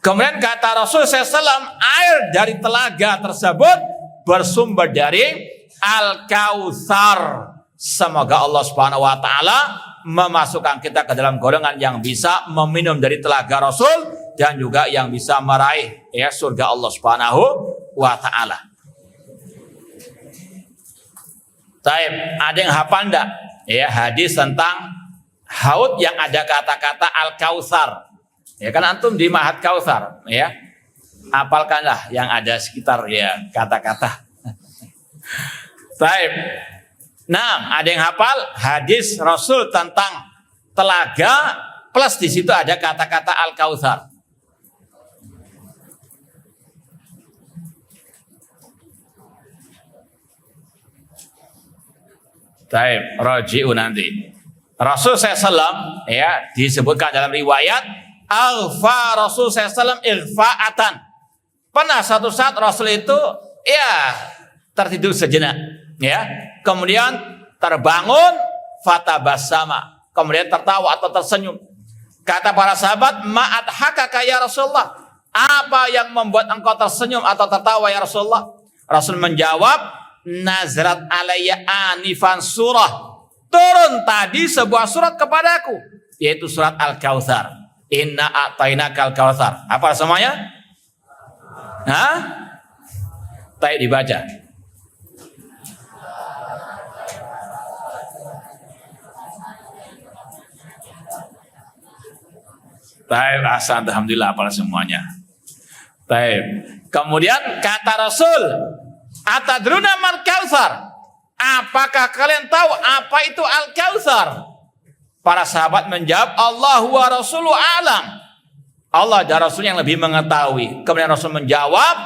Kemudian kata Rasul SAW, air dari telaga tersebut bersumber dari Al-Kautsar. Semoga Allah Subhanahu wa taala memasukkan kita ke dalam golongan yang bisa meminum dari telaga Rasul dan juga yang bisa meraih ya surga Allah Subhanahu wa taala. Taib, ada yang hafal enggak? Ya, hadis tentang haud yang ada kata-kata Al-Kautsar. Ya kan antum di Ma'had Kautsar, ya. Hafalkanlah yang ada sekitar ya kata-kata. Taib. Nah, ada yang hafal hadis Rasul tentang telaga plus di situ ada kata-kata Al-Kautsar. Taib, raji'u nanti. Rasul SAW ya disebutkan dalam riwayat Aghfa Rasul SAW ighfa'atan. Pernah satu saat Rasul itu ya tertidur sejenak, ya. Kemudian terbangun fatabassama. Kemudian tertawa atau tersenyum. Kata para sahabat, ma'at hakaka ya Rasulullah. Apa yang membuat engkau tersenyum atau tertawa ya Rasulullah? Rasul menjawab, nazrat alayya anifan surah. Turun tadi sebuah surat kepadaku, yaitu surat Al-Kautsar. Inna a'tainakal kautsar. Apa semuanya? Baik, dibaca. Baik, alhamdulillah hafal semuanya. Baik. Kemudian kata Rasul, "Atadruna mal kautsar?" Apakah kalian tahu apa itu Al-Kautsar? Para sahabat menjawab, Allah wa Rasulu alam. Allah dan Rasul yang lebih mengetahui. Kemudian Rasul menjawab,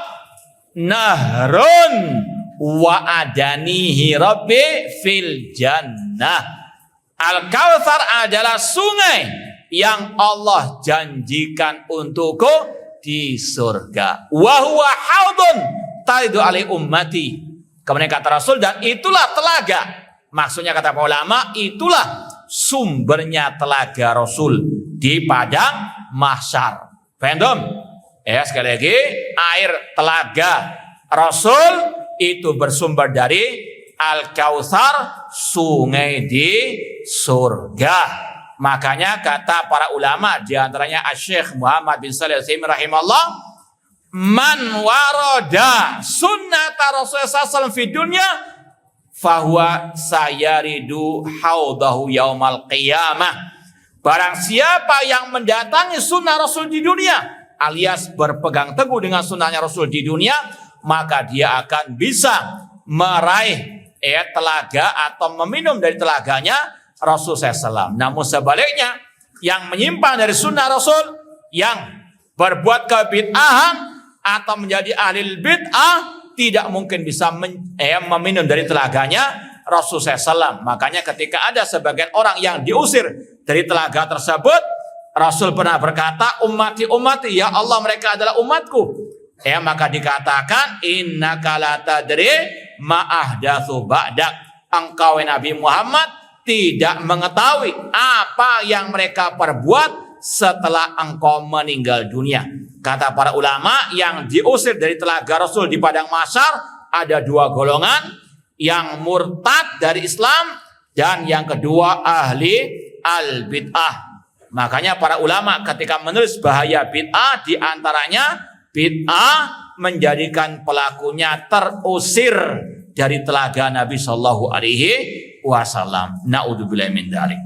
Nahrun wa adanihi rabbi fil jannah. Al-Kautsar adalah sungai yang Allah janjikan untukku di surga. Wa huwa haudun taridu alai ummati. Kemudian kata Rasul, dan itulah telaga. Maksudnya kata para ulama, itulah sumbernya telaga Rasul di padang mahsyar. Paham? Ya, sekali lagi, air telaga Rasul itu bersumber dari Al-Kautsar, sungai di surga. Makanya kata para ulama, di antaranya Asy-Syaikh Muhammad bin Shalih Al-Utsaimin rahimahullah, man warada sunnata Rasulullah SAW fi dunya fahuwa sayaridu haudahu yaumal qiyamah. Barang siapa yang mendatangi sunnah Rasul di dunia, alias berpegang teguh dengan sunnahnya Rasul di dunia, maka dia akan bisa meraih telaga atau meminum dari telaganya Rasul SAW. Namun sebaliknya, yang menyimpang dari sunnah Rasul, yang berbuat kebid'ahan atau menjadi ahli bid'ah, tidak mungkin bisa meminum dari telaganya Rasul SAW. Makanya ketika ada sebagian orang yang diusir dari telaga tersebut, Rasul pernah berkata, ummati ummati, ya Allah mereka adalah umatku. Maka dikatakan, innaka la tadri ma ahdatsu ba'dak. Engkau Nabi Muhammad tidak mengetahui apa yang mereka perbuat setelah engkau meninggal dunia. Kata para ulama, yang diusir dari telaga Rasul di padang mahsyar ada dua golongan, yang murtad dari Islam dan yang kedua ahli al-bid'ah. Makanya para ulama ketika menulis bahaya bid'ah, di antaranya bid'ah menjadikan pelakunya terusir dari telaga Nabi Shallallahu Alaihi Wasallam. Naudzubillah min dzalik.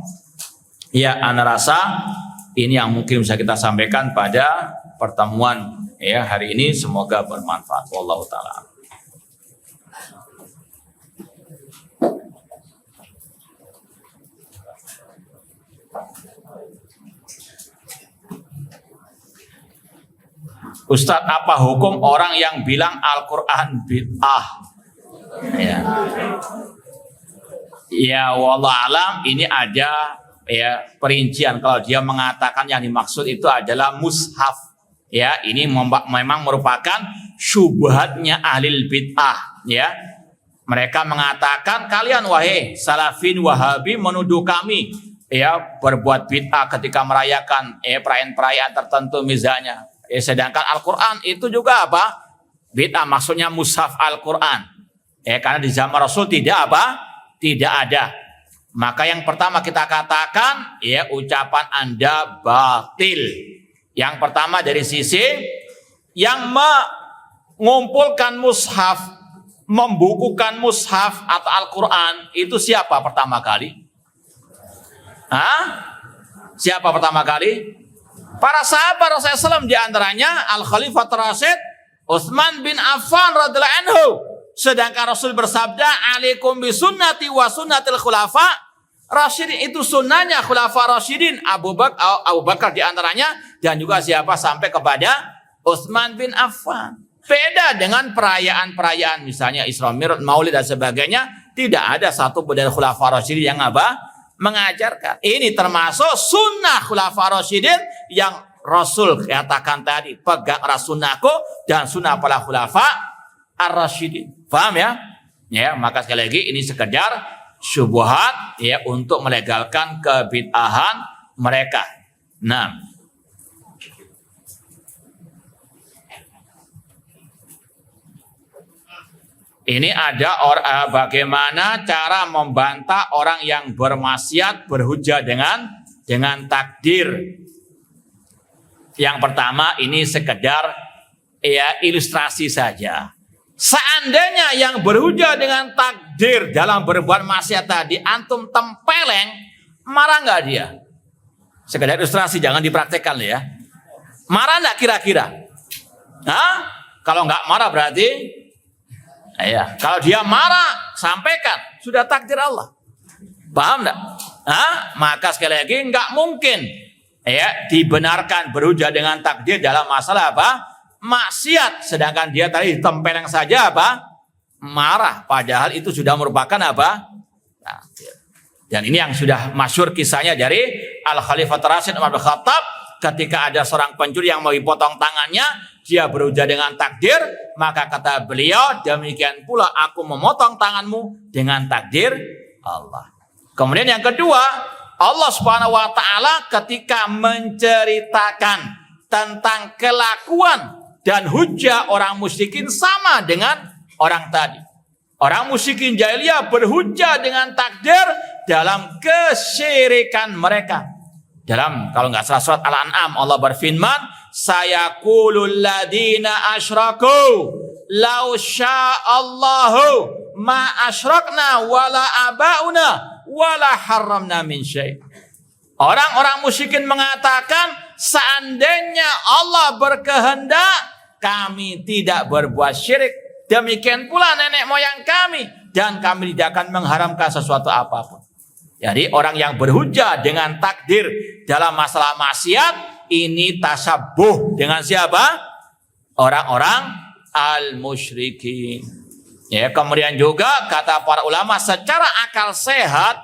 Ya, ana rasa ini yang mungkin bisa kita sampaikan pada pertemuan hari ini, semoga bermanfaat. Wallahu taala. Ustadz, apa hukum orang yang bilang Al-Quran bid'ah? Ya, wallahu alam, ini ada perincian. Kalau dia mengatakan yang dimaksud itu adalah mushaf, ini memang merupakan syubhatnya ahli bid'ah. Mereka mengatakan, kalian wahai salafin wahabi menuduh kami berbuat bid'ah ketika merayakan perayaan-perayaan tertentu misalnya. Sedangkan Al-Quran itu juga apa? Bid'ah, maksudnya mushaf Al-Quran. Karena di zaman Rasul tidak ada. Maka yang pertama kita katakan, ucapan Anda batil. Yang pertama dari sisi yang mengumpulkan mushaf, membukukan mushaf atau Al-Quran, itu siapa pertama kali? Siapa pertama kali? Para sahabat Rasulullah SAW, di antaranya Al-Khalifah Rasyid Utsman bin Affan radhiyallahu anhu. Sedangkan Rasul bersabda, alaikum bisunnati wa sunnatil khulafa Rasyidin. Itu sunnahnya khulafa Rasyidin, Abu Bakar di antaranya, dan juga siapa sampai kepada Utsman bin Affan. Beda dengan perayaan-perayaan misalnya Isra Mi'raj, Maulid dan sebagainya, tidak ada satu dari khulafa Rasyidin yang mengajarkan. Ini termasuk sunnah khulafa Rasyidin yang Rasul katakan tadi, pegang sunnahku dan sunnah para khulafa ar-Rasyidin. Paham ya? Maka sekali lagi ini sekedar syubhat untuk melegalkan kebid'ahan mereka. Nah, ini ada bagaimana cara membantah orang yang bermaksiat berhujjah dengan takdir. Yang pertama, ini sekedar ilustrasi saja. Seandainya yang berhujah dengan takdir dalam berbuat maksiat tadi antum tempeleng, marah nggak dia? Sekedar ilustrasi, jangan dipraktekkan ya. Marah nggak kira-kira? Hah? Kalau nggak marah berarti, ya. Kalau dia marah, sampaikan, sudah takdir Allah. Paham nggak? Hah? Maka sekali lagi nggak mungkin ya dibenarkan berhujah dengan takdir dalam masalah apa? Maksiat, sedangkan dia tadi tempeleng saja apa? Marah, padahal itu sudah merupakan apa? Takdir. Dan ini yang sudah masyhur kisahnya dari Al-Khalifah Rasyid Umar bin Khattab, ketika ada seorang pencuri yang mau dipotong tangannya, dia berhujah dengan takdir, maka kata beliau, demikian pula aku memotong tanganmu dengan takdir Allah. Kemudian yang kedua, Allah Subhanahu wa taala ketika menceritakan tentang kelakuan dan hujah orang musyrikin sama dengan orang tadi. Orang musyrikin jahiliyah berhujah dengan takdir dalam kesyirikan mereka. Dalam, kalau nggak salah, surat Al-An'am, Allah berfirman, sayaqulul ladina asyraku law sya'allahu ma asyrakna wala abauna wala haramna min syai'. Orang-orang musyrikin mengatakan, seandainya Allah berkehendak, kami tidak berbuat syirik. Demikian pula nenek moyang kami, dan kami tidak akan mengharamkan sesuatu apapun. Jadi orang yang berhujah dengan takdir dalam masalah maksiat, ini tasabuh dengan siapa? Orang-orang al-musyrikin. Ya, kemudian juga kata para ulama, secara akal sehat,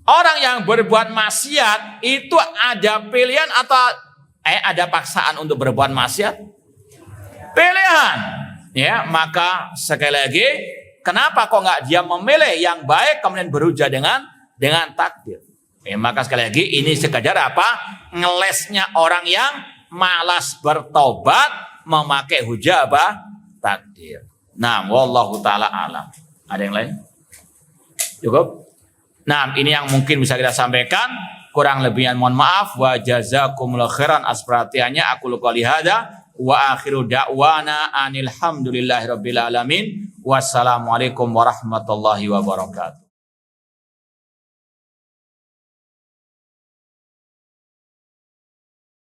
orang yang berbuat maksiat itu ada pilihan atau ada paksaan untuk berbuat maksiat? Pilihan. Ya, maka sekali lagi, kenapa kok nggak dia memilih yang baik kemudian berhujah dengan takdir? Maka sekali lagi ini sekadar apa? Ngelesnya orang yang malas bertobat memakai hujah apa? Takdir. Nah, wallahu taala alam. Ada yang lain? Cukup? Nah, ini yang mungkin bisa kita sampaikan. Kurang lebihnya mohon maaf. Wa jazakumullahu khairan atas perhatiannya. Aku qouli hadza wa akhiru da'wana anil hamdulillahirabbil alamin. Wassalamualaikum warahmatullahi wabarakatuh.